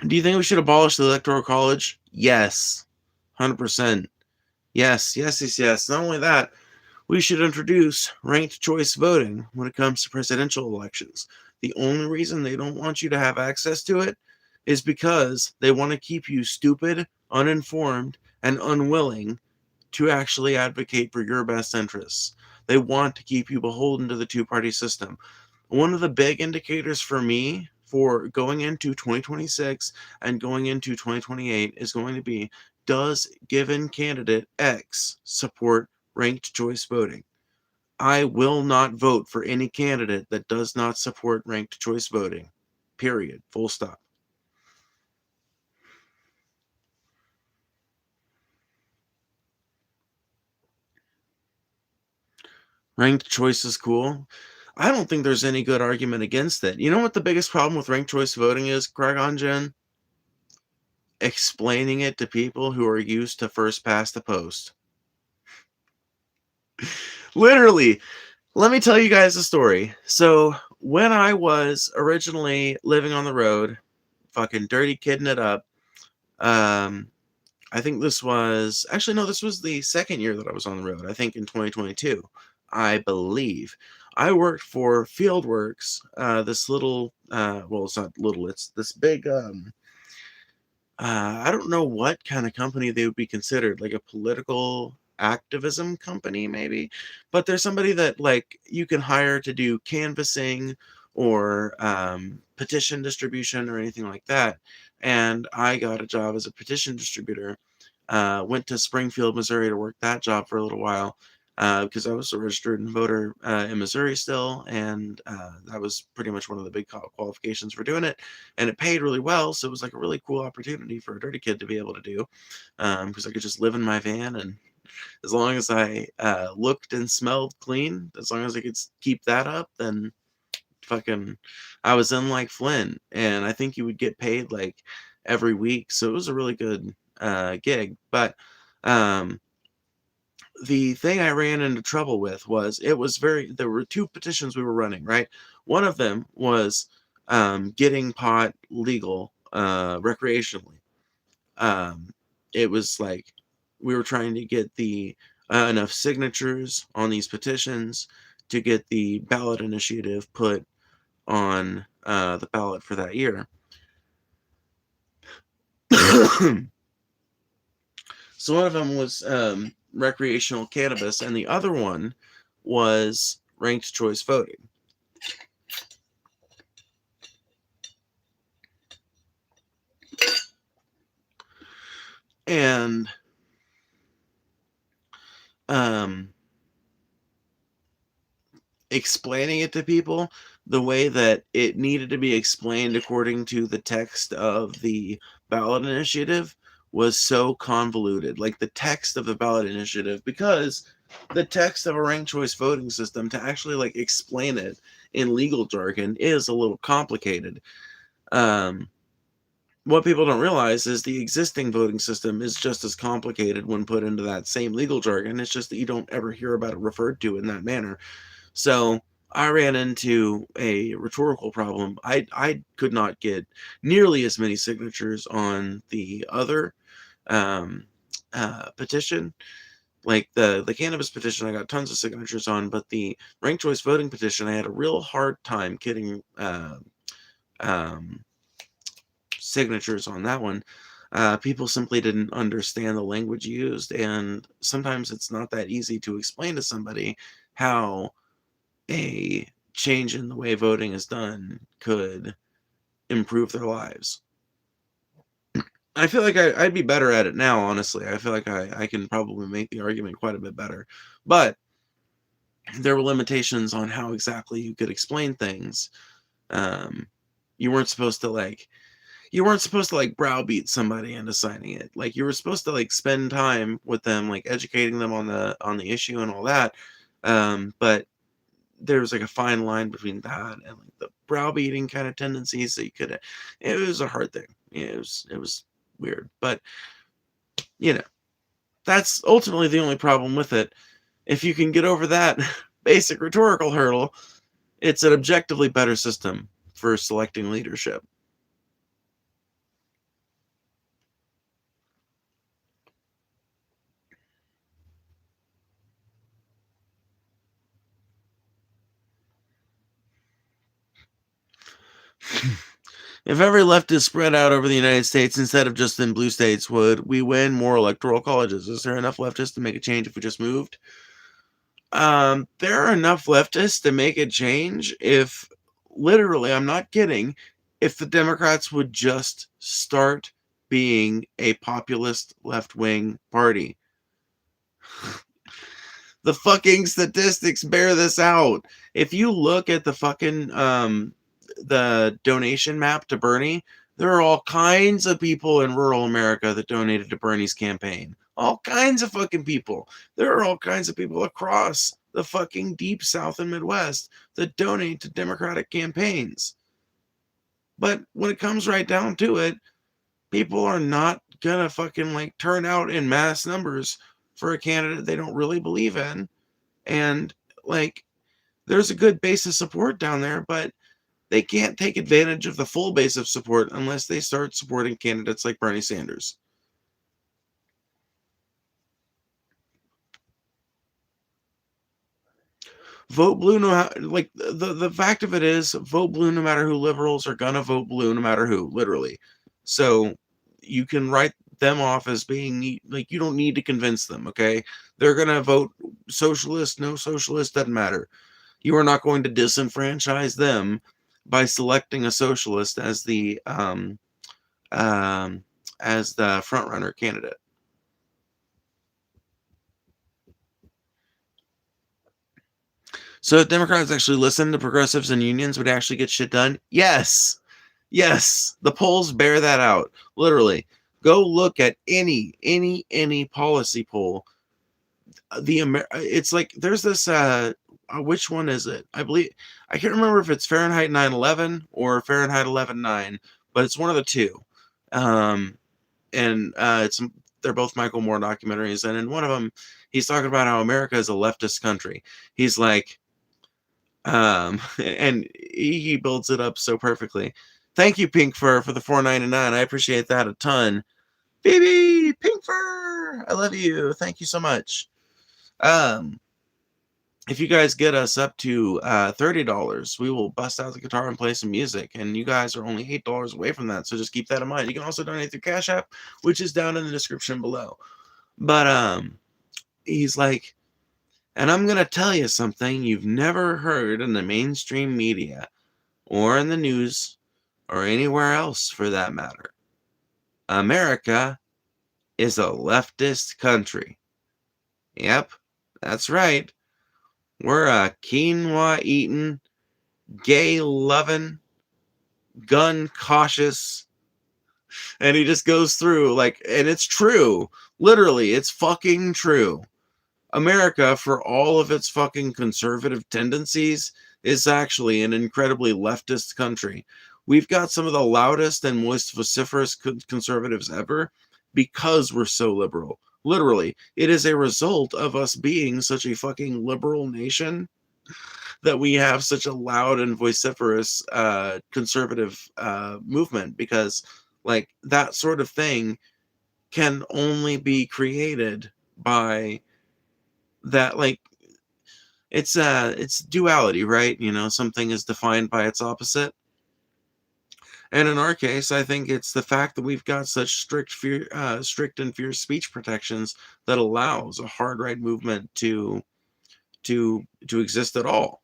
Do you think we should abolish the Electoral College? Yes. 100%. Yes. Not only that, we should introduce ranked choice voting when it comes to presidential elections. The only reason they don't want you to have access to it is because they want to keep you stupid, uninformed, and unwilling to actually advocate for your best interests. They want to keep you beholden to the two-party system. One of the big indicators for me for going into 2026 and going into 2028 is going to be, does given candidate X support ranked choice voting? I will not vote for any candidate that does not support ranked choice voting. Period. Full stop. Ranked choice is cool. I don't think there's any good argument against it. You know what the biggest problem with ranked choice voting is, Craig on Jen? Explaining it to people who are used to first past the post. Literally, let me tell you guys a story. So, when I was originally living on the road, fucking dirty kidding it up, I think this was the second year that I was on the road. I think in 2022, I believe. I worked for Fieldworks, this little, well, it's not little, it's this big, I don't know what kind of company they would be considered, like a political activism company, maybe. But there's somebody that like you can hire to do canvassing or petition distribution or anything like that. And I got a job as a petition distributor. Went to Springfield, Missouri to work that job for a little while because I was a registered voter in Missouri still, and that was pretty much one of the big qualifications for doing it. And it paid really well, so it was like a really cool opportunity for a dirty kid to be able to do because I could just live in my van, and as long as I looked and smelled clean, as long as I could keep that up, then fucking I was in like Flynn, and I think you would get paid like every week, so it was a really good gig. But the thing I ran into trouble with was there were two petitions we were running, right? One of them was getting pot legal recreationally. It was like we were trying to get the enough signatures on these petitions to get the ballot initiative put on the ballot for that year. So one of them was recreational cannabis, and the other one was ranked choice voting. And explaining it to people the way that it needed to be explained according to the text of the ballot initiative was so convoluted. Like the text of the ballot initiative, because the text of a ranked choice voting system, to actually like explain it in legal jargon is a little complicated. What people don't realize is the existing voting system is just as complicated when put into that same legal jargon. It's just that you don't ever hear about it referred to in that manner. So I ran into a rhetorical problem. I could not get nearly as many signatures on the other petition. Like the cannabis petition, I got tons of signatures on, but the ranked choice voting petition, I had a real hard time getting signatures on that one People simply didn't understand the language used, and sometimes it's not that easy to explain to somebody how a change in the way voting is done could improve their lives. I feel like I'd be better at it now, honestly. I feel like I can probably make the argument quite a bit better. But there were limitations on how exactly you could explain things. Um, you weren't supposed to browbeat somebody into signing it. Like, you were supposed to like spend time with them, like educating them on the issue and all that. But there was like a fine line between that and like the browbeating kind of tendencies that you could. It was a hard thing. Yeah, it was weird, but that's ultimately the only problem with it. If you can get over that basic rhetorical hurdle, it's an objectively better system for selecting leadership. If every leftist spread out over the United States instead of just in blue states, would we win more electoral colleges? Is there enough leftists to make a change if we just moved? There are enough leftists to make a change if, literally, I'm not kidding, if the Democrats would just start being a populist left-wing party. The fucking statistics bear this out. If you look at the fucking the donation map to Bernie, there are all kinds of people in rural America that donated to Bernie's campaign. All kinds of fucking people. There are all kinds of people across the fucking deep South and Midwest that donate to Democratic campaigns. But when it comes right down to it, people are not gonna fucking like turn out in mass numbers for a candidate they don't really believe in. And like, there's a good base of support down there, but they can't take advantage of the full base of support unless they start supporting candidates like Bernie Sanders. Vote blue like the fact of it is, vote blue no matter who. Liberals are gonna vote blue no matter who, literally. So you can write them off as being like, you don't need to convince them, okay? They're gonna vote socialist, no socialist, doesn't matter. You are not going to disenfranchise them by selecting a socialist as the front runner candidate. So if Democrats actually listen to progressives and unions, would actually get shit done? Yes. Yes. The polls bear that out. Literally. Go look at any policy poll. It's like there's this which one is it? I believe I can't remember if it's Fahrenheit 9/11 or Fahrenheit 11/9, but it's one of the two. And they're both Michael Moore documentaries, and in one of them he's talking about how America is a leftist country. He's like, and he builds it up so perfectly. Thank you, Pink Fur, for the $4.99. I appreciate that a ton. Baby Pink Fur, I love you. Thank you so much. If you guys get us up to $30, we will bust out the guitar and play some music. And you guys are only $8 away from that, so just keep that in mind. You can also donate through Cash App, which is down in the description below. But he's like, and I'm going to tell you something you've never heard in the mainstream media or in the news or anywhere else for that matter. America is a leftist country. Yep, that's right. We're a quinoa-eating, gay-loving, gun-cautious, and he just goes through, like, and it's true. Literally, it's fucking true. America, for all of its fucking conservative tendencies, is actually an incredibly leftist country. We've got some of the loudest and most vociferous conservatives ever because we're so liberal. Literally, it is a result of us being such a fucking liberal nation that we have such a loud and vociferous conservative movement, because like that sort of thing can only be created by that, like, it's duality, right? Something is defined by its opposite. And in our case, I think it's the fact that we've got such strict and fierce speech protections that allows a hard right movement to exist at all.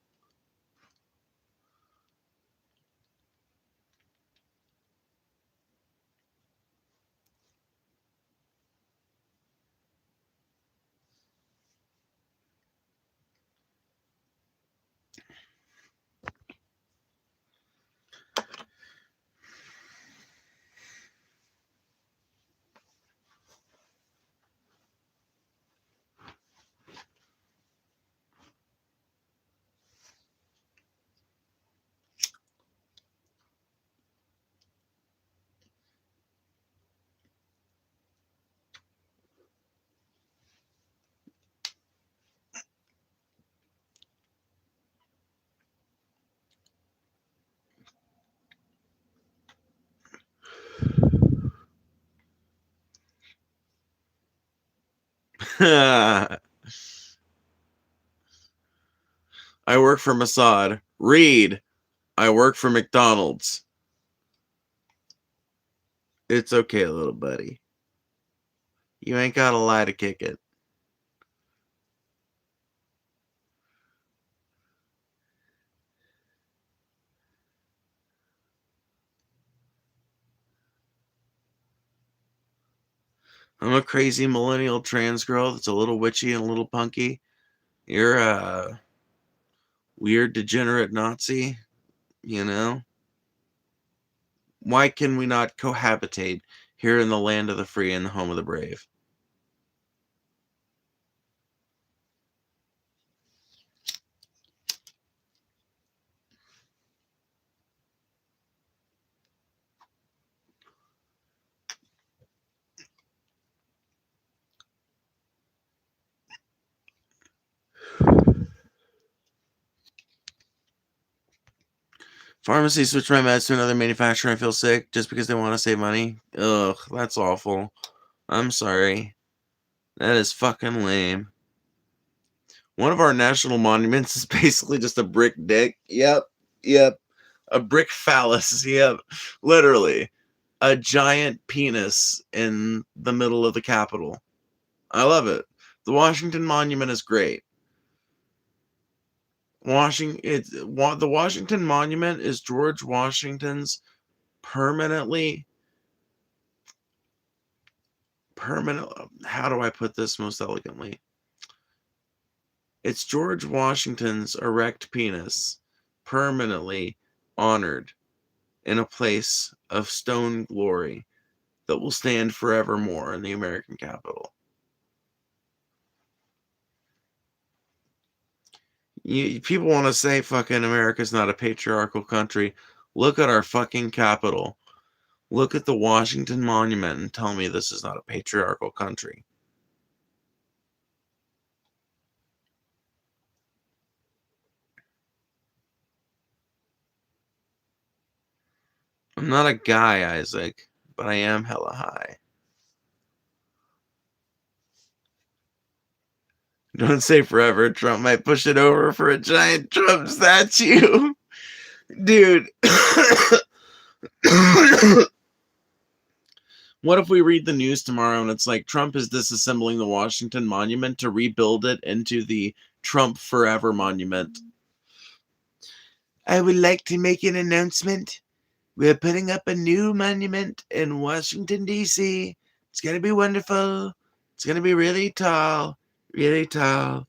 I work for Mossad. Read. I work for McDonald's. It's okay, little buddy. You ain't got to lie to kick it. I'm a crazy millennial trans girl that's a little witchy and a little punky. You're a weird, degenerate Nazi, you know? Why can we not cohabitate here in the land of the free and the home of the brave? Pharmacy switch my meds to another manufacturer. I feel sick just because they want to save money. Ugh, that's awful. I'm sorry. That is fucking lame. One of our national monuments is basically just a brick dick. Yep. A brick phallus. Yep. Literally. A giant penis in the middle of the Capitol. I love it. The Washington Monument is great. The Washington Monument is George Washington's permanent, how do I put this most elegantly? It's George Washington's erect penis permanently honored in a place of stone glory that will stand forevermore in the American Capitol. People want to say fucking America's not a patriarchal country. Look at our fucking Capitol. Look at the Washington Monument and tell me this is not a patriarchal country. I'm not a guy, Isaac, but I am hella high. Don't say forever. Trump might push it over for a giant Trump statue. Dude. What if we read the news tomorrow and it's like Trump is disassembling the Washington Monument to rebuild it into the Trump Forever Monument? I would like to make an announcement. We're putting up a new monument in Washington, D.C. It's going to be wonderful. It's going to be really tall. Really tall.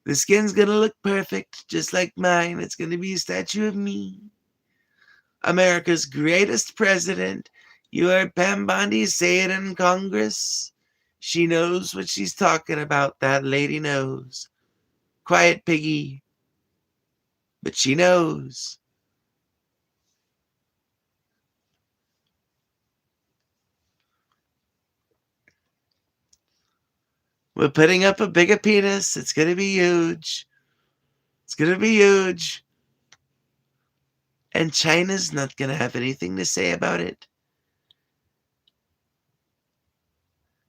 The skin's going to look perfect, just like mine. It's going to be a statue of me. America's greatest president. You heard Pam Bondi say it in Congress. She knows what she's talking about. That lady knows. Quiet, piggy. But she knows. We're putting up a bigger penis. It's going to be huge. It's going to be huge. And China's not going to have anything to say about it.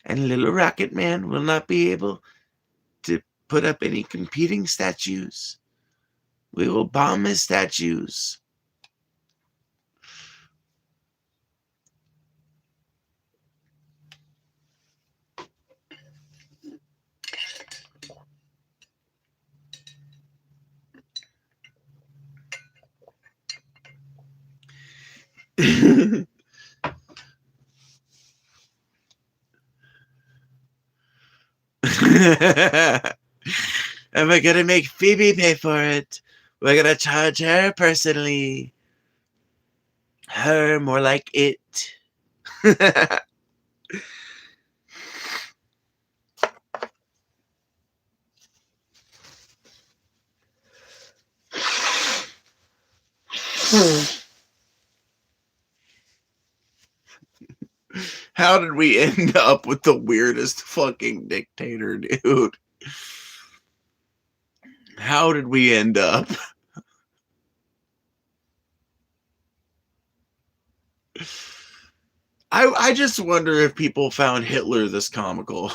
And Little Rocket Man will not be able to put up any competing statues. We will bomb his statues. Am I gonna make Phoebe pay for it? We're gonna charge her personally. Her, more like it. How did we end up with the weirdest fucking dictator, dude? How did we end up? I just wonder if people found Hitler this comical.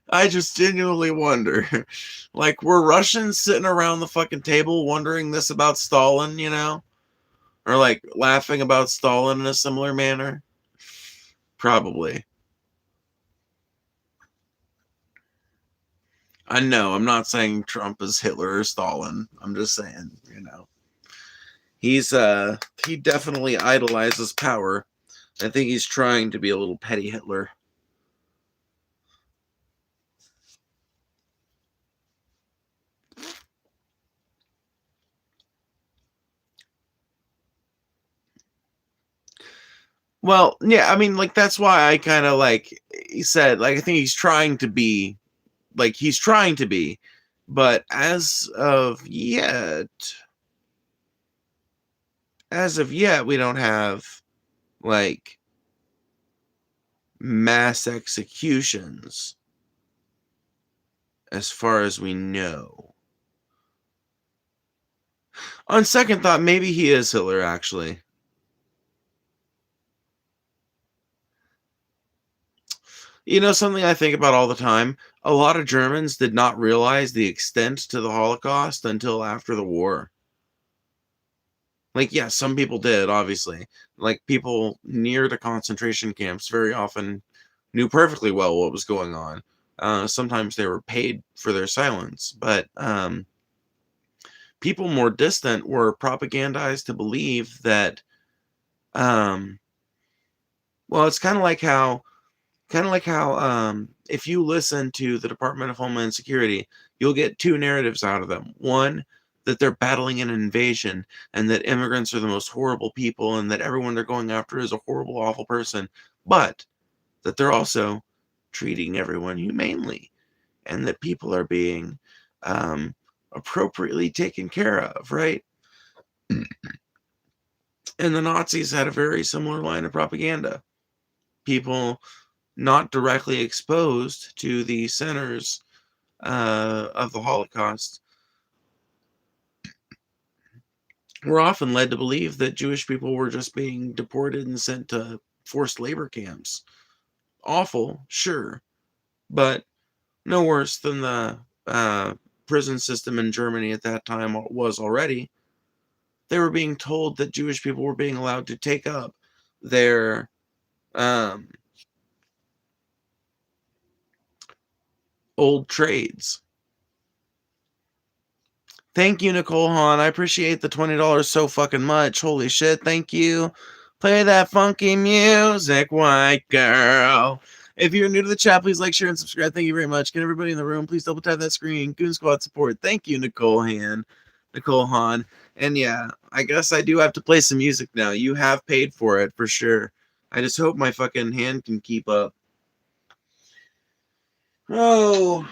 I just genuinely wonder. Like, were Russians sitting around the fucking table wondering this about Stalin, you know? Or like laughing about Stalin in a similar manner? Probably. I know, I'm not saying Trump is Hitler or Stalin. I'm just saying, you know. He definitely idolizes power. I think he's trying to be a little petty Hitler. Well, yeah, I mean, like, that's why I kind of, like, he said, like, I think he's trying to be, but as of yet, we don't have, like, mass executions as far as we know. On second thought, maybe he is Hitler, actually. You know, something I think about all the time, a lot of Germans did not realize the extent to the Holocaust until after the war. Like, yeah, some people did, obviously. Like, people near the concentration camps very often knew perfectly well what was going on. Sometimes they were paid for their silence, but people more distant were propagandized to believe that, well, it's kind of like how if you listen to the Department of Homeland Security, you'll get two narratives out of them. One, that they're battling an invasion and that immigrants are the most horrible people and that everyone they're going after is a horrible, awful person, but that they're also treating everyone humanely and that people are being appropriately taken care of, right? And the Nazis had a very similar line of propaganda. People not directly exposed to the centers of the Holocaust were often led to believe that Jewish people were just being deported and sent to forced labor camps. Awful, sure, but no worse than the prison system in Germany at that time was already. They were being told that Jewish people were being allowed to take up their old trades. Thank you, Nicole Hahn. I appreciate the $20 so fucking much. Holy shit, thank you. Play that funky music, white girl. If you're new to the chat, please like, share, and subscribe. Thank you very much. Can everybody in the room please double tap that screen? Goon Squad support. Thank you, Nicole Hahn. And yeah, I guess I do have to play some music now. You have paid for it, for sure. I just hope my fucking hand can keep up. Oh.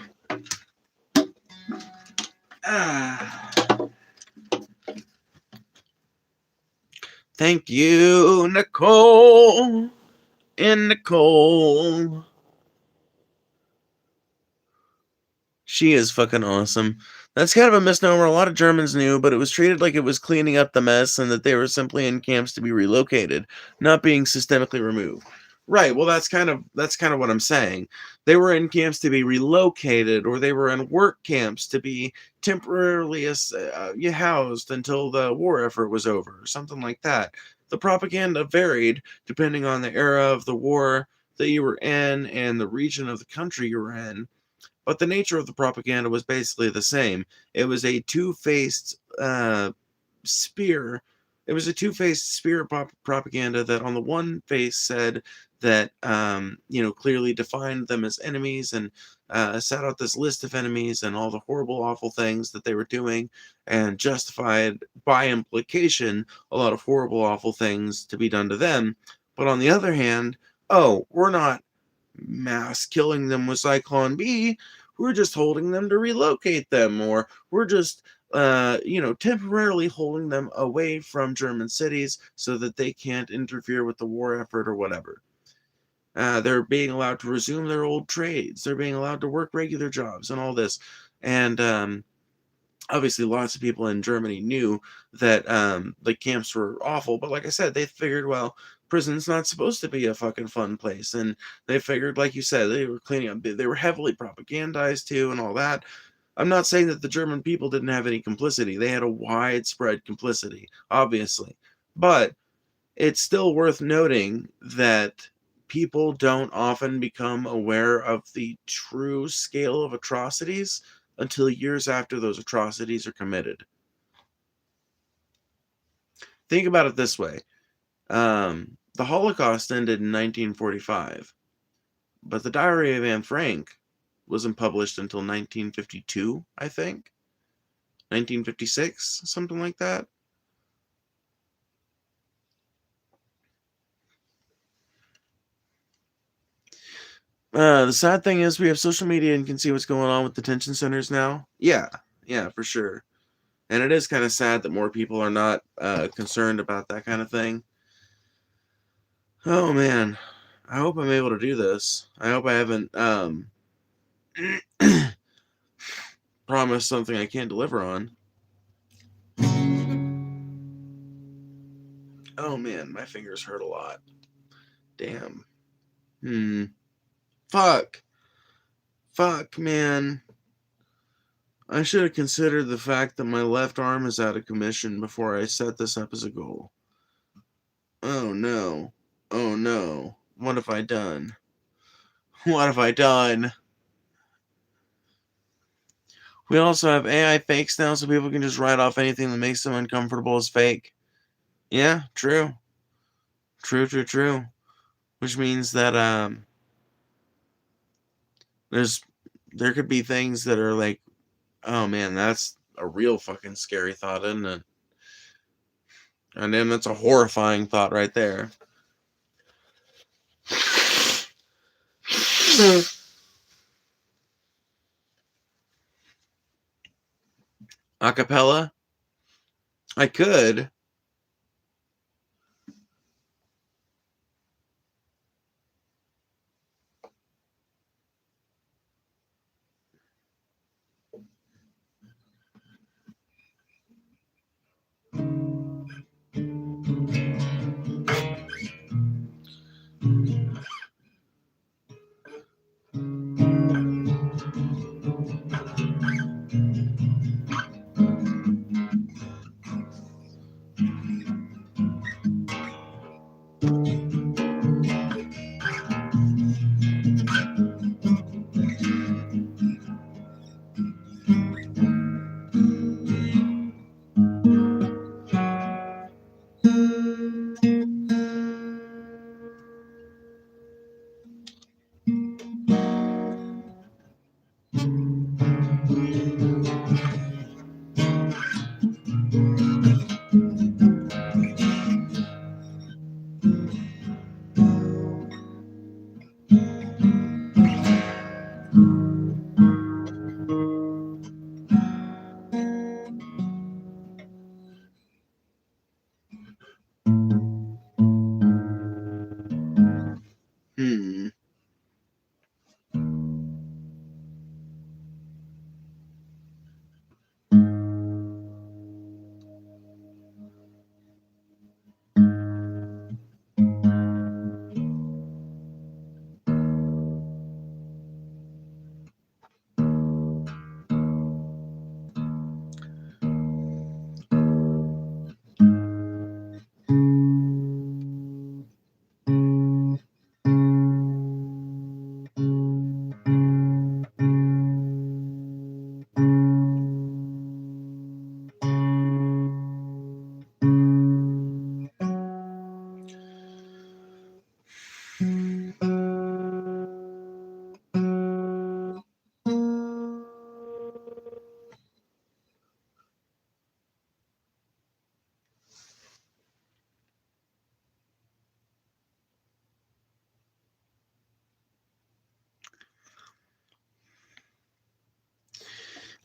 Thank you, Nicole. And Nicole. She is fucking awesome. That's kind of a misnomer. A lot of Germans knew, but it was treated like it was cleaning up the mess and that they were simply in camps to be relocated, not being systemically removed. Right. Well, that's kind of what I'm saying. They were in camps to be relocated, or they were in work camps to be temporarily housed until the war effort was over, or something like that. The propaganda varied depending on the era of the war that you were in and the region of the country you were in. But the nature of the propaganda was basically the same. It was a two-faced spear it was a two-faced spirit propaganda that on the one face said that, clearly defined them as enemies and set out this list of enemies and all the horrible, awful things that they were doing, and justified by implication a lot of horrible, awful things to be done to them. But on the other hand, oh, we're not mass killing them with Cyclone B. We're just holding them to relocate them, or we're just temporarily holding them away from German cities so that they can't interfere with the war effort or whatever. They're being allowed to resume their old trades. They're being allowed to work regular jobs and all this. And obviously, lots of people in Germany knew that the camps were awful. But like I said, they figured, well, prison's not supposed to be a fucking fun place. And they figured, like you said, they were cleaning up. They were heavily propagandized too and all that. I'm not saying that the German people didn't have any complicity. They had a widespread complicity, obviously. But it's still worth noting that people don't often become aware of the true scale of atrocities until years after those atrocities are committed. Think about it this way. The Holocaust ended in 1945, but the Diary of Anne Frank wasn't published until 1952, I think. 1956, something like that. The sad thing is we have social media and can see what's going on with detention centers now. Yeah, for sure. And it is kind of sad that more people are not concerned about that kind of thing. Oh, man. I hope I'm able to do this. I hope I haven't promised something I can't deliver on. Oh, man. My fingers hurt a lot. Damn. Fuck, man. I should have considered the fact that my left arm is out of commission before I set this up as a goal. Oh no. Oh no. What have I done? What have I done? We also have AI fakes now, so people can just write off anything that makes them uncomfortable as fake. Yeah, true. True. Which means that there could be things that are like, oh man, that's a real fucking scary thought, isn't it? And then that's a horrifying thought right there. Acapella? I could.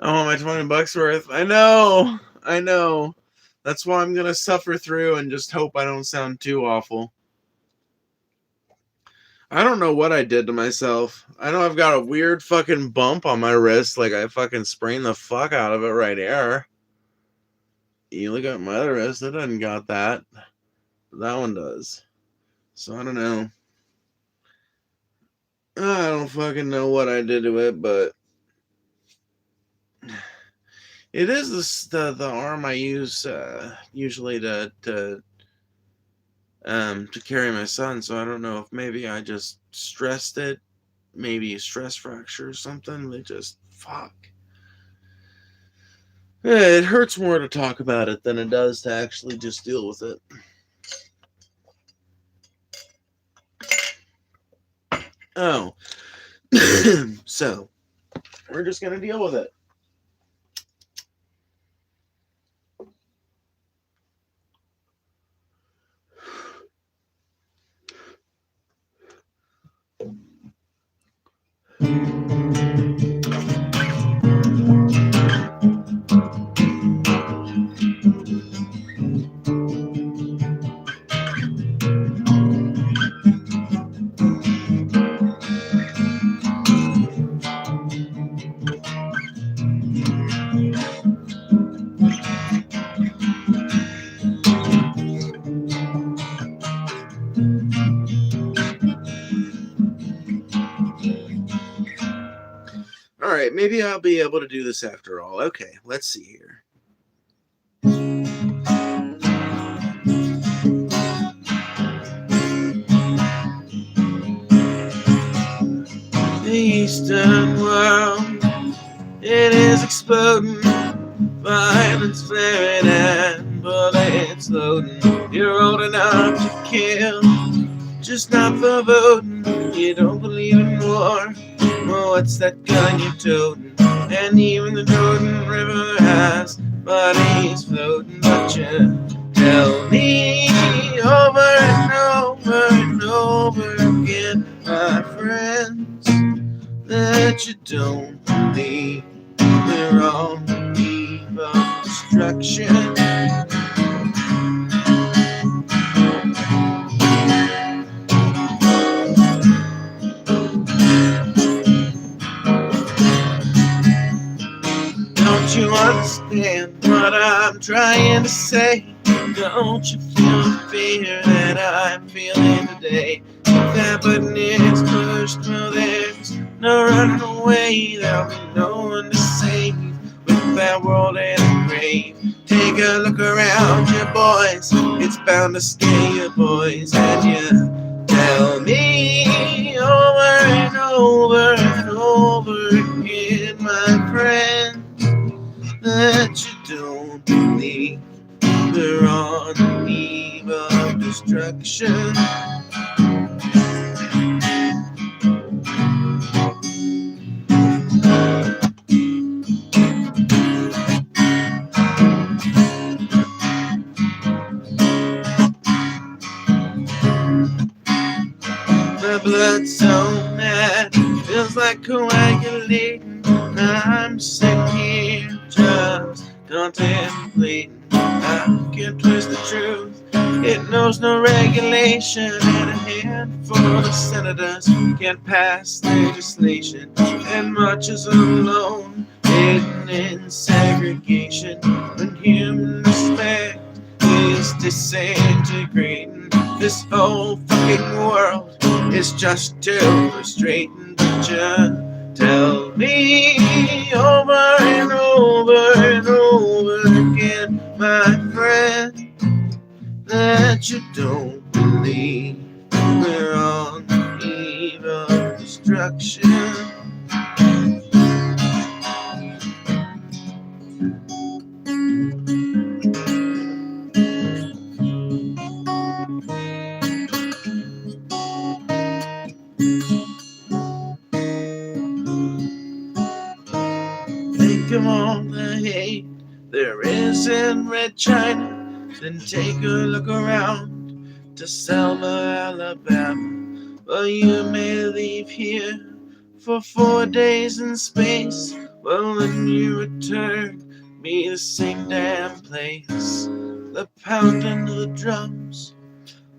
I want my $20 worth. I know. That's why I'm gonna suffer through and just hope I don't sound too awful. I don't know what I did to myself. I know I've got a weird fucking bump on my wrist, like I fucking sprained the fuck out of it right here. You look at my other wrist, it doesn't got that. That one does. So I don't know. I don't fucking know what I did to it, but it is the arm I use usually to carry my son. So I don't know if maybe I just stressed it, maybe a stress fracture or something. They just fuck. It hurts more to talk about it than it does to actually just deal with it. Oh, so we're just gonna deal with it. Alright, maybe I'll be able to do this after all. Okay, let's see here. The Eastern world, it is exploding. Violence flaring and bullets loading. You're old enough to kill, just not for voting. You don't believe in war, well, what's that gun you're toting? And even the Jordan River has bodies floating. But you tell me over and over and over again, my friends, that you don't believe we're on the eve of destruction. Don't you understand what I'm trying to say? Don't you feel the fear that I'm feeling today? If that button is pushed, well, there's no running away. There'll be no one to save with that world in a grave. Take a look around you, boys. It's bound to scare you, boys. And you tell me over and over and over again, my friend, that you don't believe we're on the eve of destruction. My blood's so mad, feels like coagulating. I'm sitting here just contemplating. I can't twist the truth, it knows no regulation. And a handful of senators can't pass legislation, and marches alone, hidden in segregation. When human respect is disintegrating, this whole fucking world is just too frustrating. But you tell me over and over and over again, my friend, that you don't believe we're on the eve of destruction. Think of all the hate there is in Red China, then take a look around to Selma, Alabama. Well, you may leave here for 4 days in space. Well, when you return, be the same damn place. The pounding of the drums,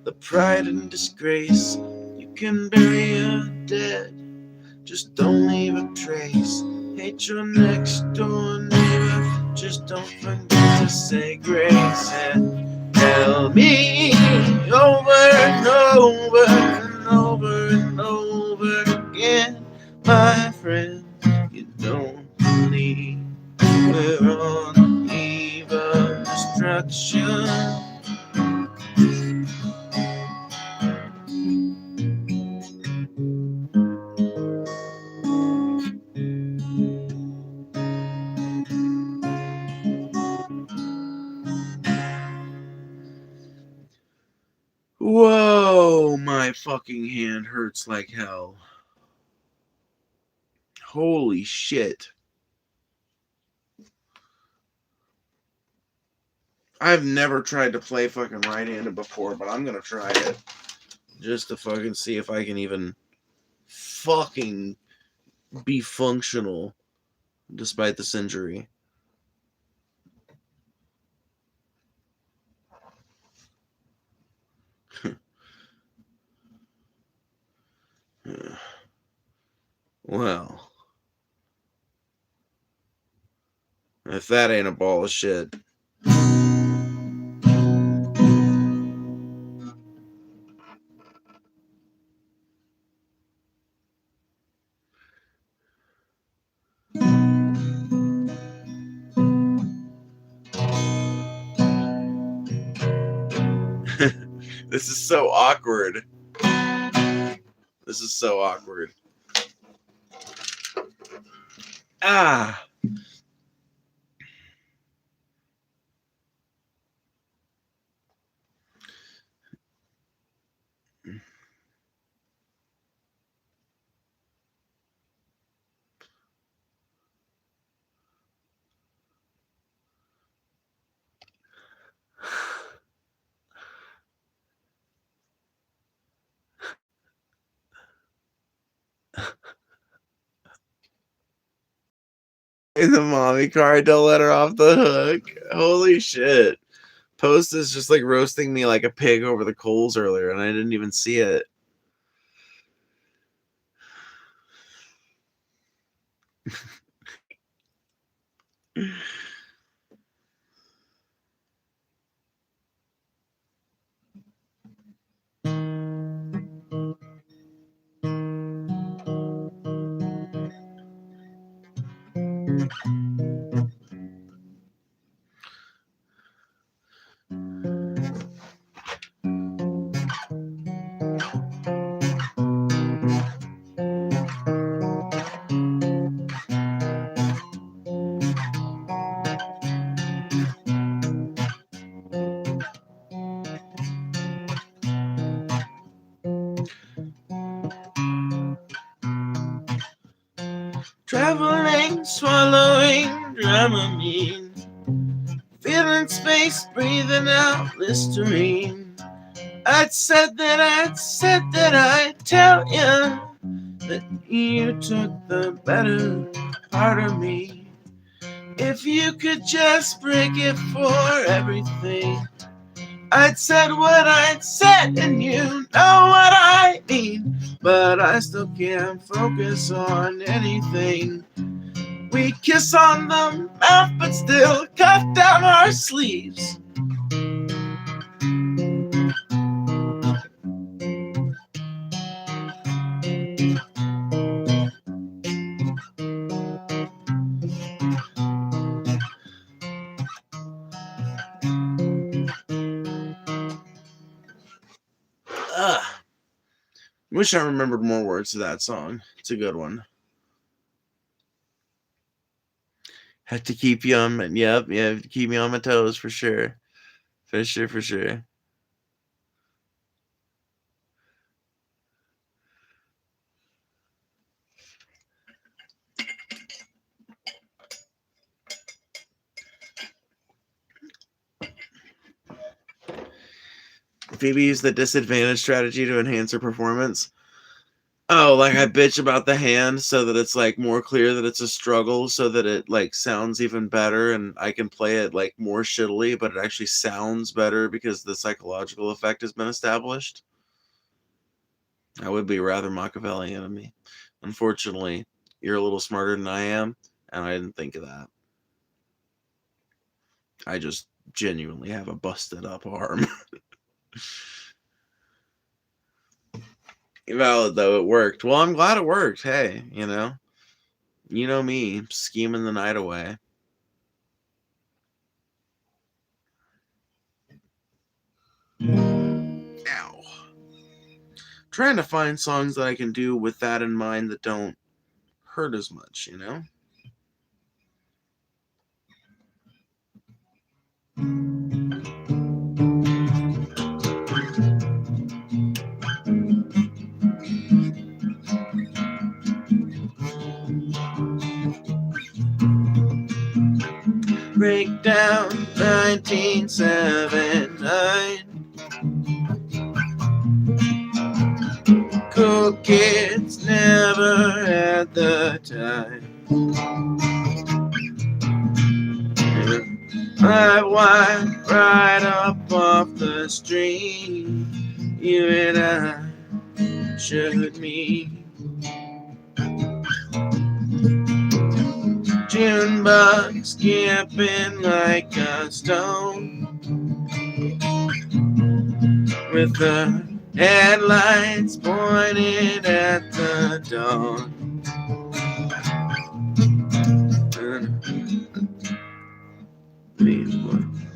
the pride and disgrace. You can bury your dead, just don't leave a trace. Hate your next door neighbor, just don't forget to say grace. And tell me over and over and over and over again, my friend, you don't believe we're on the eve of destruction. Whoa, my fucking hand hurts like hell. Holy shit. I've never tried to play fucking right-handed before, but I'm gonna try it. Just to fucking see if I can even fucking be functional despite this injury. Well, if that ain't a ball of shit. This is so awkward. This is so awkward. Ah. In the mommy card, don't let her off the hook. Holy shit. Post is just like roasting me like a pig over the coals earlier, and I didn't even see it. Traveling, swallowing, Dramamine. Feeling space, breathing out Listerine. I'd said that I'd tell you that you took the better part of me. If you could just break it for everything. I'd said what I'd said, and you know what I mean. But I still can't focus on anything. We kiss on the mouth, but still cuff down our sleeves. Wish I remembered more words to that song. It's a good one. Have to keep you on, yep, keep me on my toes for sure. For sure. Phoebe used the disadvantage strategy to enhance her performance. Oh, like I bitch about the hand so that it's like more clear that it's a struggle, so that it like sounds even better and I can play it like more shittily, but it actually sounds better because the psychological effect has been established. That would be rather Machiavellian of me. Unfortunately, you're a little smarter than I am, and I didn't think of that. I just genuinely have a busted up arm. Valid though, it worked. Well, I'm glad it worked. Hey, you know me, scheming the night away. Ow. Trying to find songs that I can do with that in mind that don't hurt as much, you know? Breakdown 1979. Cool kids never had the time. I walked right up off the street. You and I should meet. June bug skipping like a stone, with the headlights pointed at the dawn.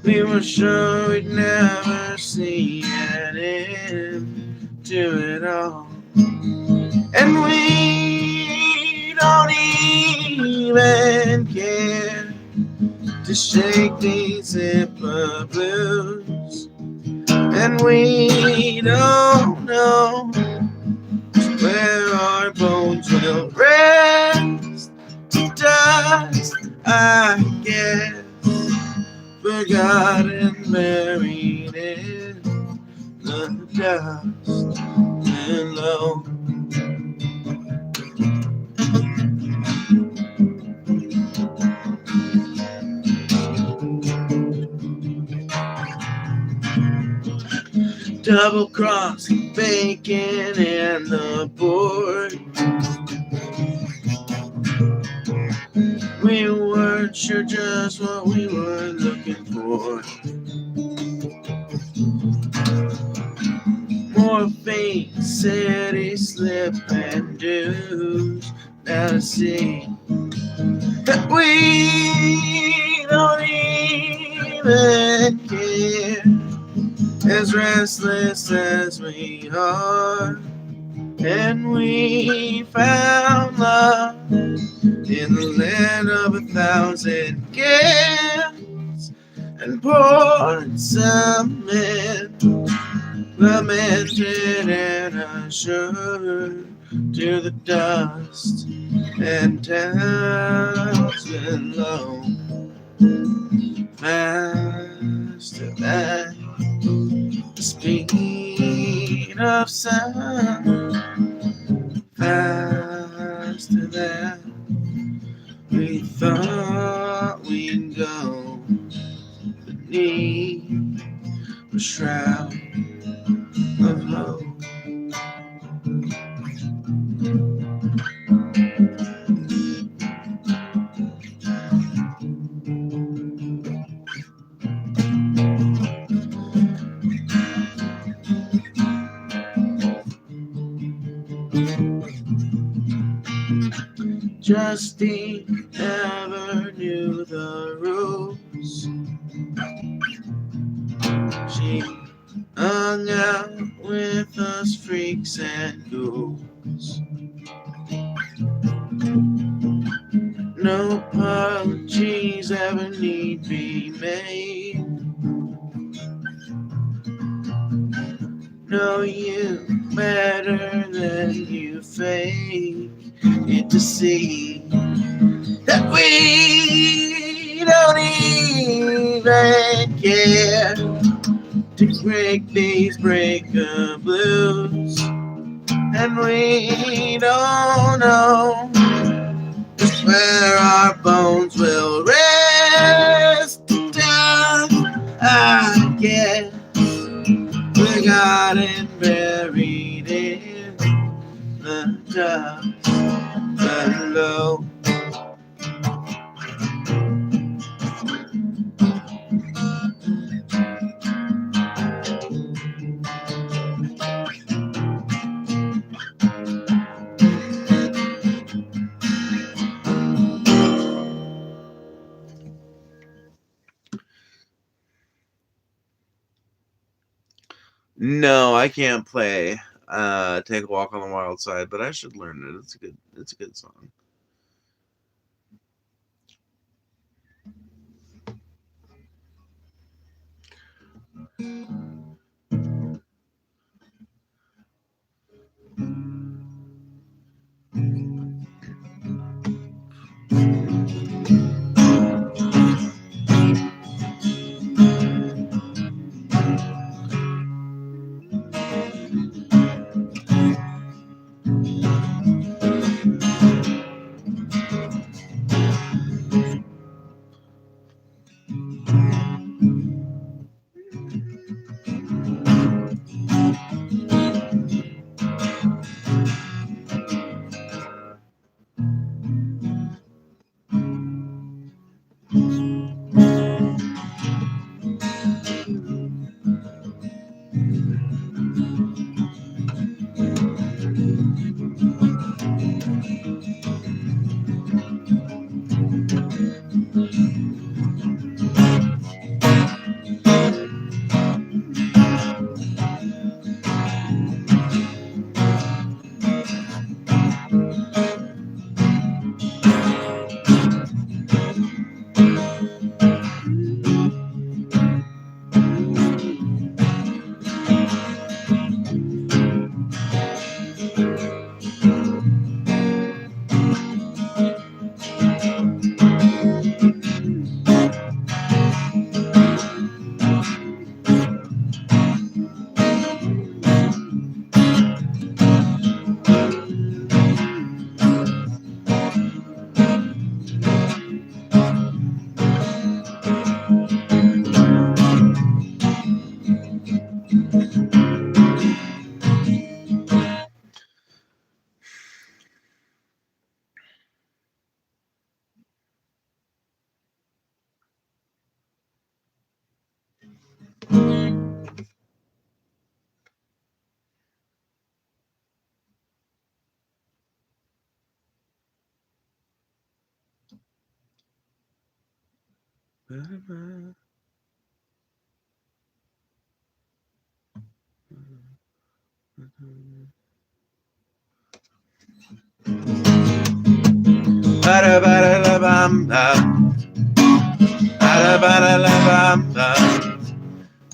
We were sure we'd never see an end to it all, and we don't even care to shake these zipper blues, and we don't know where our bones will rest to dust, I guess, forgotten, buried in the dust below. Double cross, bacon, and the board. We weren't sure just what we were looking for. More fake city slip and do's. Now to see that we don't even care, as restless as we are, and we found love in the land of 1,000 gifts, and poured some in, lamented and assured, to the dust and towns below. Faster than the speed of sound, faster than we thought we'd go, beneath a shroud of hope. Justine never knew the rules. She hung out with us freaks and ghouls. No apologies ever need be made. Know you better than you fake it to see that we don't even care to break these breaker blues, and we don't know just where our bones will rest. I guess we got it buried in the dust below. No, I can't play Take a Walk on the Wild Side, but I should learn it. It's a good song.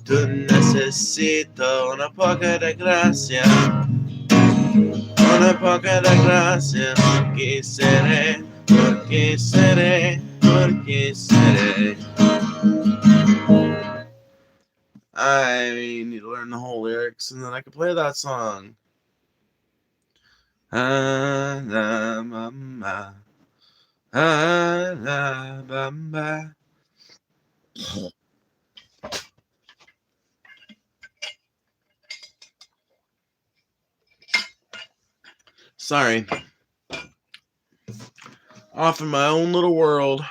Tu necesito una poca de gracia, una poca de gracia. Porque seré, porque seré, porque seré. I need to learn the whole lyrics and then I can play that song. Sorry. Off in my own little world.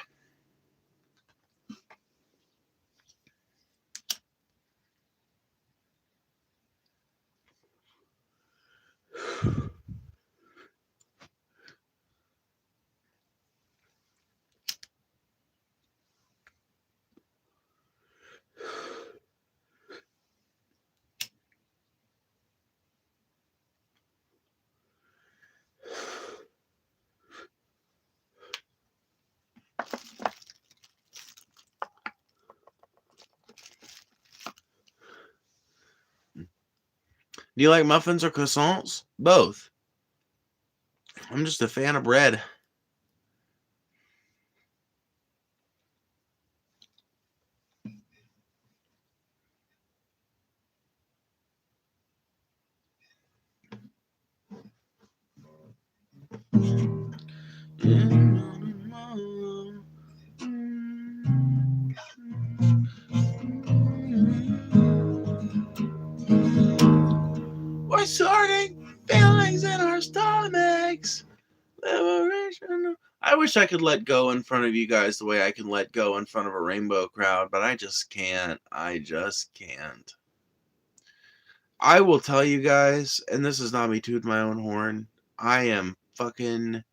Do you like muffins or croissants? Both. I'm just a fan of bread. We're sorting feelings in our stomachs. Liberation. I wish I could let go in front of you guys the way I can let go in front of a rainbow crowd, but I just can't. I just can't. I will tell you guys, and this is not me tooting my own horn, I am fucking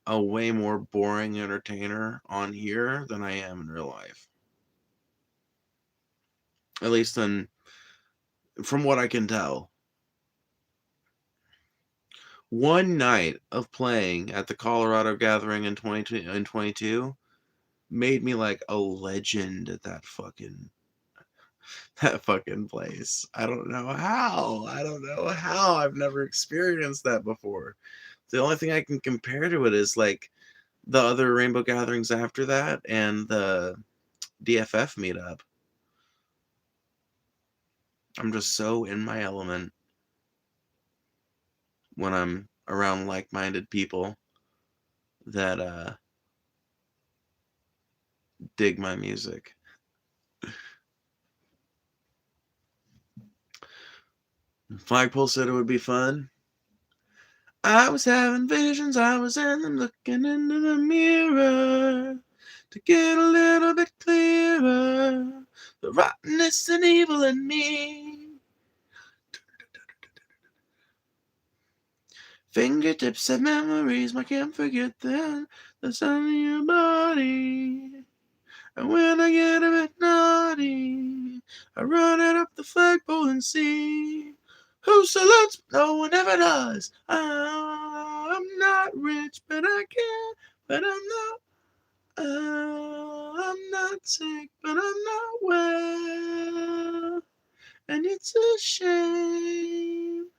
a way more boring entertainer on here than I am in real life. At least from what I can tell. One night of playing at the Colorado Gathering in 22 made me like a legend at that fucking place. I don't know how. I've never experienced that before. The only thing I can compare to it is like the other Rainbow Gatherings after that and the DFF meetup. I'm just so in my element when I'm around like-minded people that dig my music. Flagpole said it would be fun. I was having visions, I was in them looking into the mirror to get a little bit clearer, the rottenness and evil in me. Fingertips of memories, I can't forget them, the sound of your body. And when I get a bit naughty, I run it up the flagpole and see who salutes, no one ever does. I'm not rich, but I can, but I'm not sick, but I'm not well. And it's a shame,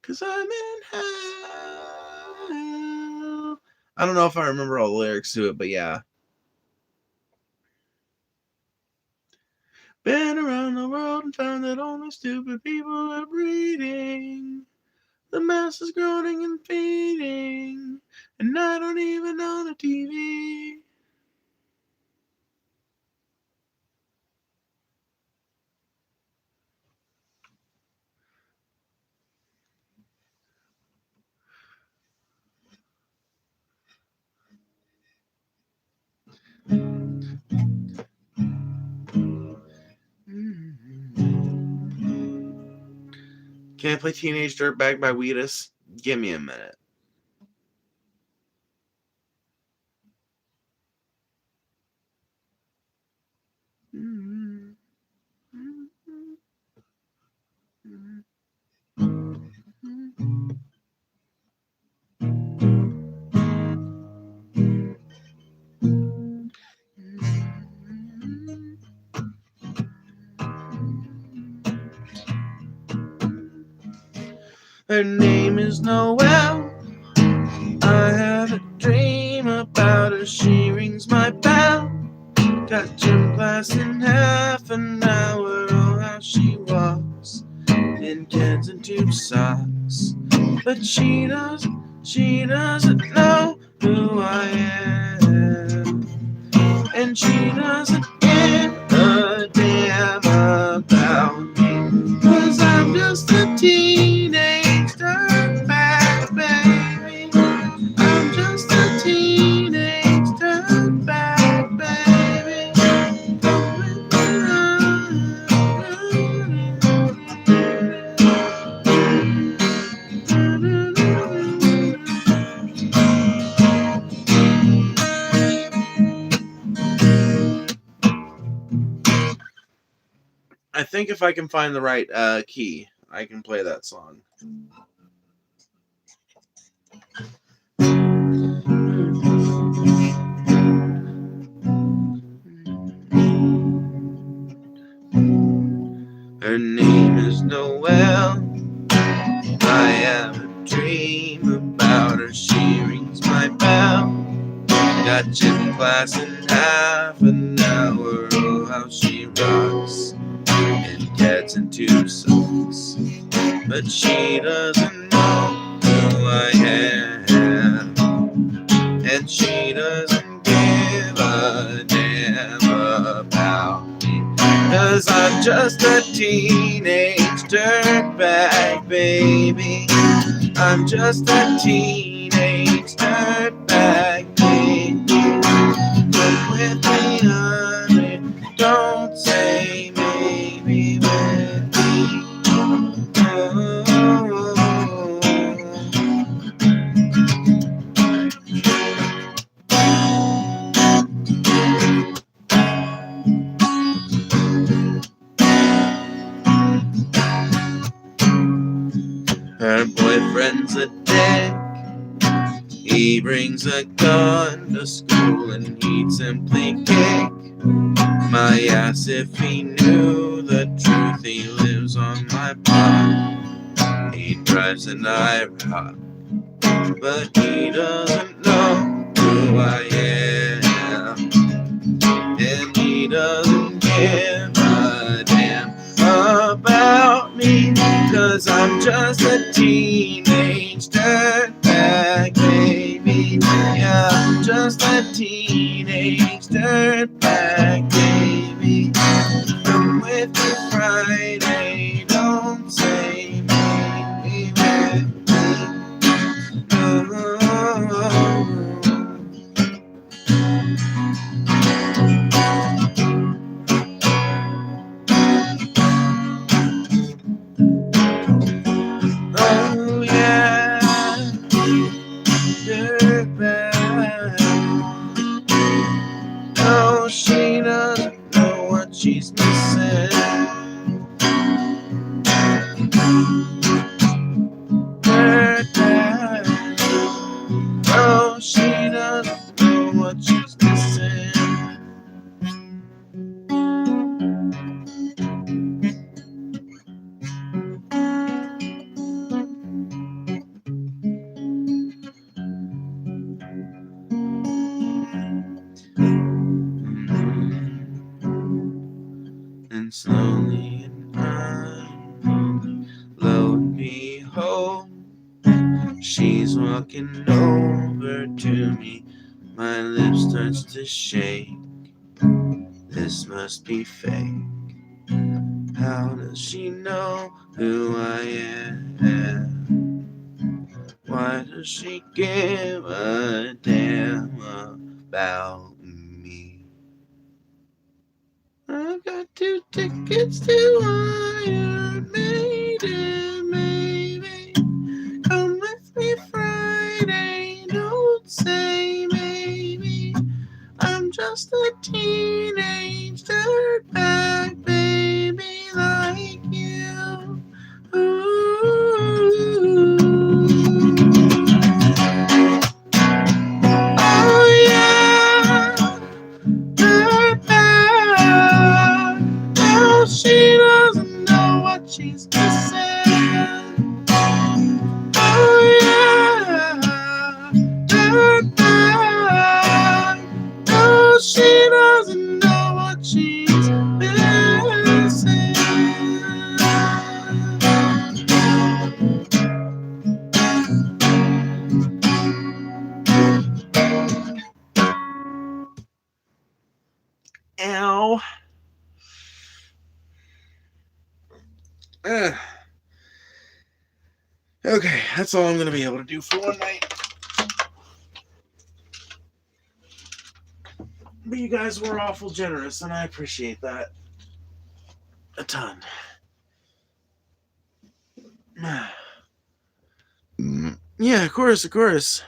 'cause I'm in hell. I don't know if I remember all the lyrics to it, but yeah. Been around the world and found that only stupid people are breeding. The mass is groaning and feeding, and I don't even own a TV. Can I play Teenage Dirtbag by Wheatus? Give me a minute. Her name is Noelle. I have a dream about her. She rings my bell. Got gym class in half an hour. Oh, how she walks in kids and tube socks. But she doesn't know who I am. And she doesn't give a damn about me. 'Cause I'm just a teenage dirtbag, baby. I'm just a teenage dirtbag, baby. I think if I can find the right key, I can play that song. Her name is Noelle. I have a dream about her. She rings my bell. Got gym class in half an hour. Oh, how she rocks in cats and tube socks. But she doesn't know who I just a teenage dirtbag, baby. I'm just a teenage dirtbag, baby. Come with me, honey. Don't say maybe with me. Her boyfriend's a dick. He brings a gun to school and he'd simply kick my ass if he knew the truth. He lives on my block. He drives an IROC, but he doesn't know who I am, and he doesn't give a damn about me, 'cause I'm just a teenage dirtbag, baby. Yeah, I'm just a teenage dirtbag, baby. Come with me Friday, don't say maybe with me. Oh yeah, dirtbag. No, she doesn't know what she's missing. Dirtbag. No, she doesn't know what she's missing. And slowly and finally, lo and behold, she's walking over to me. My lips starts to shake. This must be fake. How does she know who I am? Why does she give a damn about me? I got 2 tickets to Iron Maiden, maybe. Come with me Friday, don't say maybe. I'm just a teenage dirtbag, baby, like you. Ooh. Oh yeah, dirtbag. No, she doesn't know what she's missing. Oh yeah, dirtbag. No, she doesn't know what she's missing. Ow. Okay, that's all I'm going to be able to do for one night. But you guys were awful generous, and I appreciate that a ton. Yeah, of course, of course.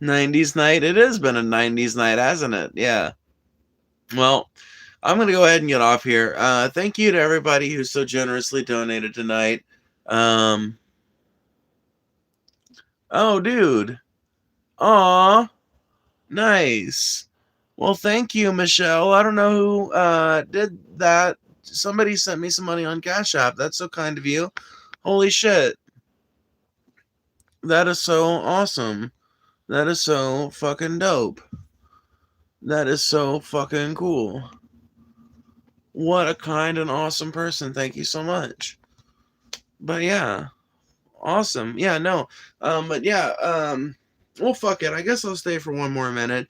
'90s night. It has been a '90s night, hasn't it? Yeah. Well, I'm going to go ahead and get off here. Thank you to everybody who so generously donated tonight. Oh, dude. Aw. Nice. Well, thank you, Michelle. I don't know who did that. Somebody sent me some money on Cash App. That's so kind of you. Holy shit. That is so awesome. That is so fucking dope. That is so fucking cool. What a kind and awesome person. Thank you so much. But yeah, awesome. Yeah, no. But yeah, well, fuck it. I guess I'll stay for one more minute.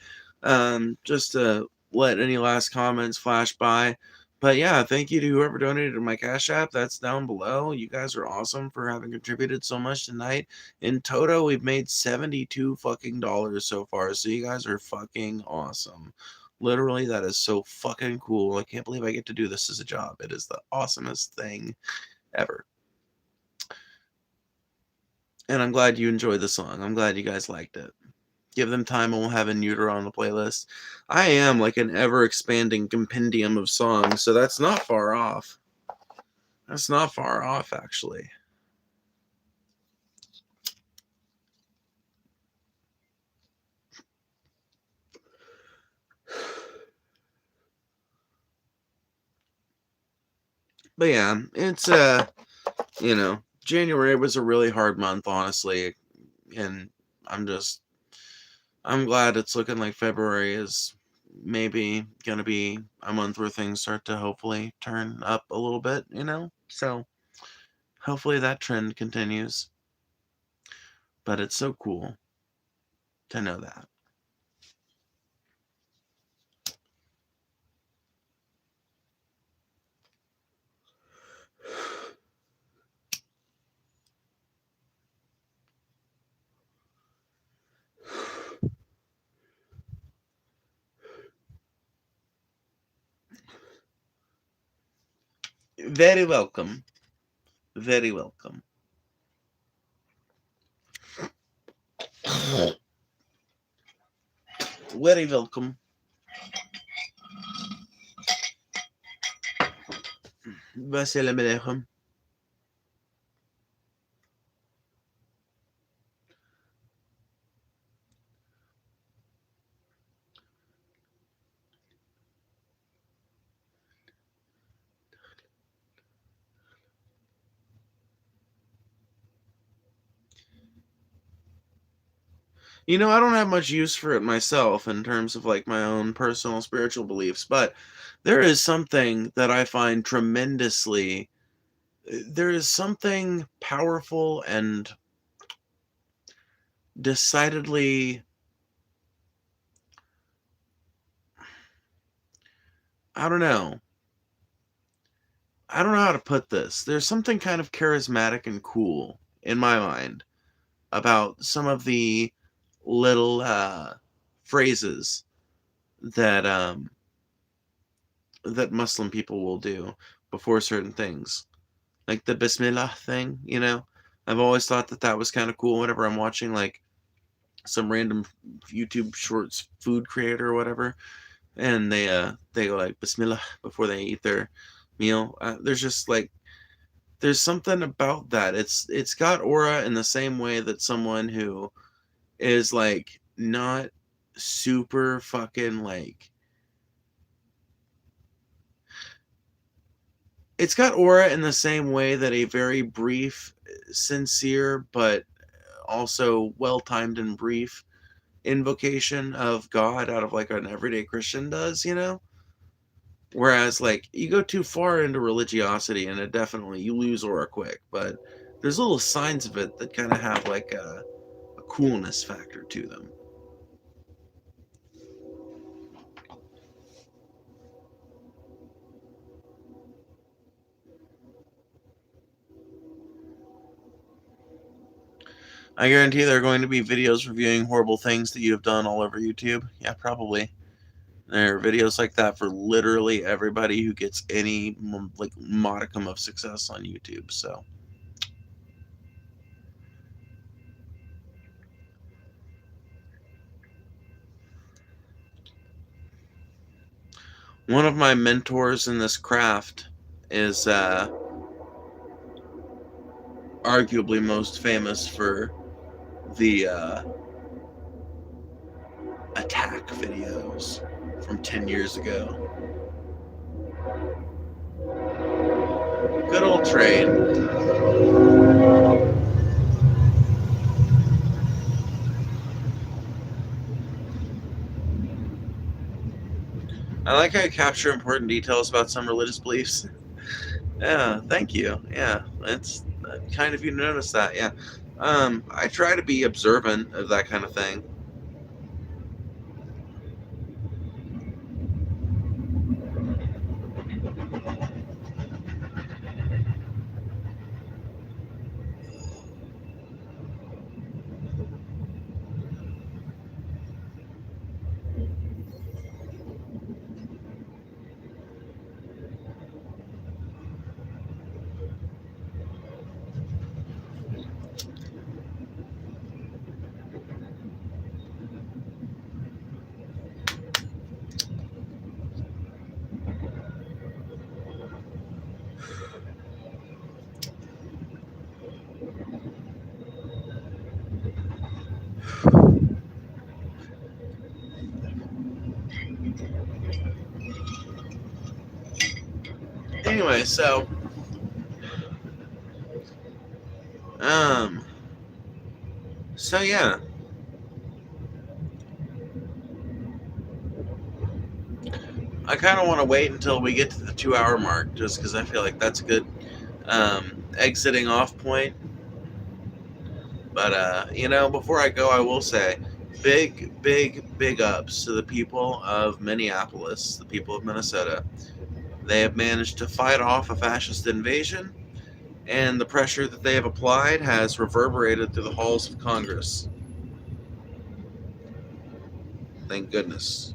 Just to let any last comments flash by. But yeah, thank you to whoever donated to my Cash App. That's down below. You guys are awesome for having contributed so much tonight. In total, we've made $72 fucking dollars so far. So you guys are fucking awesome. Literally, that is so fucking cool. I can't believe I get to do this as a job. It is the awesomest thing ever. And I'm glad you enjoyed the song. I'm glad you guys liked it. Give them time and we'll have a neuter on the playlist. I am like an ever-expanding compendium of songs, so that's not far off. That's not far off, actually. But yeah, it's, you know, January was a really hard month, honestly. And I'm glad it's looking like February is maybe going to be a month where things start to hopefully turn up a little bit, you know? So hopefully that trend continues. But it's so cool to know that. Very welcome. Very welcome. Very welcome. Assalamu alaikum. You know, I don't have much use for it myself in terms of like my own personal spiritual beliefs, but there is something that I find tremendously, there is something powerful and decidedly, I don't know. I don't know how to put this. There's something kind of charismatic and cool in my mind about some of the little phrases that that Muslim people will do before certain things, like the Bismillah thing. You know, I've always thought that that was kind of cool. Whenever I'm watching like some random YouTube Shorts food creator or whatever, and they go like Bismillah before they eat their meal. There's just like there's something about that. It's got aura in the same way that someone who is like not super fucking like, it's got aura in the same way that a very brief, sincere, but also well-timed and brief invocation of God out of like an everyday Christian does, you know? Whereas like you go too far into religiosity and it definitely you lose aura quick, but there's little signs of it that kind of have like a coolness factor to them. I guarantee there are going to be videos reviewing horrible things that you have done all over YouTube. Yeah, probably. There are videos like that for literally everybody who gets any like modicum of success on YouTube. So one of my mentors in this craft is arguably most famous for the attack videos from 10 years ago. Good old trade. I like how you capture important details about some religious beliefs. Yeah, thank you. Yeah, it's kind of you to notice that. Yeah, I try to be observant of that kind of thing. Anyway, um, so yeah, I kind of want to wait until we get to the 2 hour mark, just because I feel like that's a good exiting off point. But before I go, I will say big ups to the people of Minneapolis, the people of Minnesota. They have managed to fight off a fascist invasion, and the pressure that they have applied has reverberated through the halls of Congress. Thank goodness.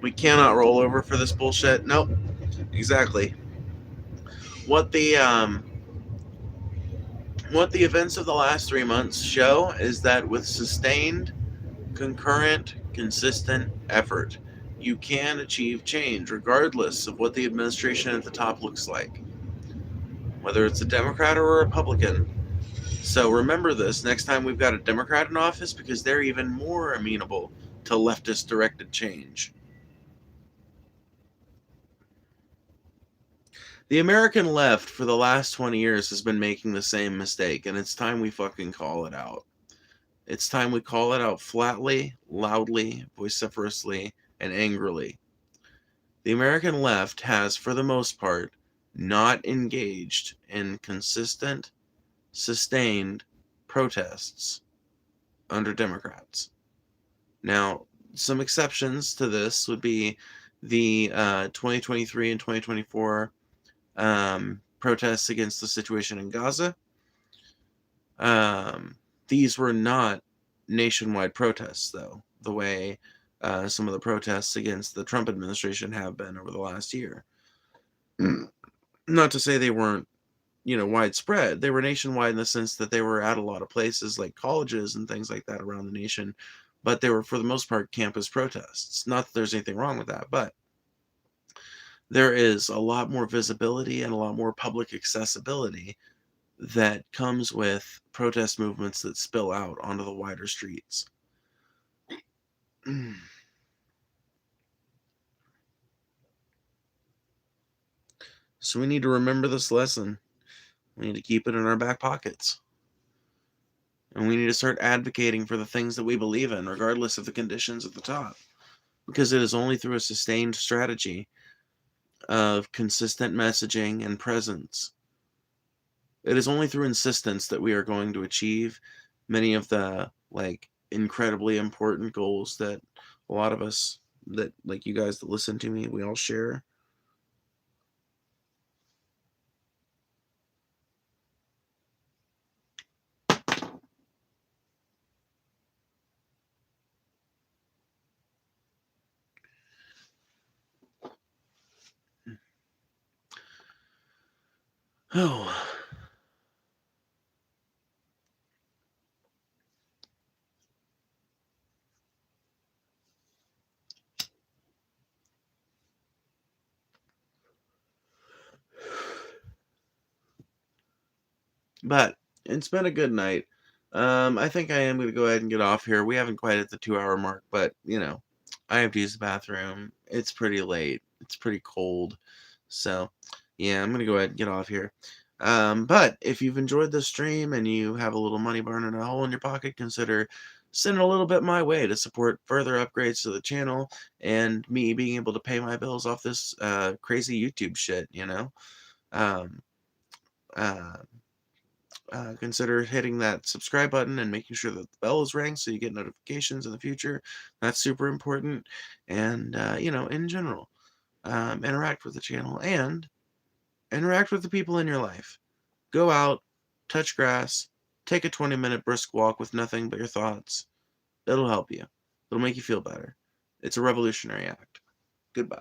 We cannot roll over for this bullshit. Nope. Exactly. What the um, what the events of the last 3 months show is that with sustained, concurrent, consistent effort, you can achieve change regardless of what the administration at the top looks like, whether it's a Democrat or a Republican. So remember this next time we've got a Democrat in office, because they're even more amenable to leftist directed change. The American left for the last 20 years has been making the same mistake, and it's time we fucking call it out. It's time we call it out flatly, loudly, vociferously, and angrily. The American left has, for the most part, not engaged in consistent, sustained protests under Democrats. Now, some exceptions to this would be the 2023 and 2024 protests against the situation in Gaza. These were not nationwide protests, though, the way some of the protests against the Trump administration have been over the last year. Not to say they weren't, widespread. They were nationwide in the sense that they were at a lot of places like colleges and things like that around the nation, but they were, for the most part, campus protests. Not that there's anything wrong with that, but there is a lot more visibility and a lot more public accessibility that comes with protest movements that spill out onto the wider streets. So we need to remember this lesson. We need to keep it in our back pockets. And we need to start advocating for the things that we believe in, regardless of the conditions at the top. Because it is only through a sustained strategy of consistent messaging and presence. It is only through insistence that we are going to achieve many of the, incredibly important goals that a lot of us, that, you guys that listen to me, we all share. Oh. But it's been a good night. I think I am going to go ahead and get off here. We haven't quite hit the 2-hour mark, but, I have to use the bathroom. It's pretty late. It's pretty cold. So, yeah, I'm going to go ahead and get off here. But if you've enjoyed this stream and you have a little money burning a hole in your pocket, consider sending a little bit my way to support further upgrades to the channel and me being able to pay my bills off this crazy YouTube shit, Um, uh, consider hitting that subscribe button and making sure that the bell is rang so you get notifications in the future. That's super important. And, in general, interact with the channel and interact with the people in your life. Go out, touch grass, take a 20-minute brisk walk with nothing but your thoughts. It'll help you. It'll make you feel better. It's a revolutionary act. Goodbye.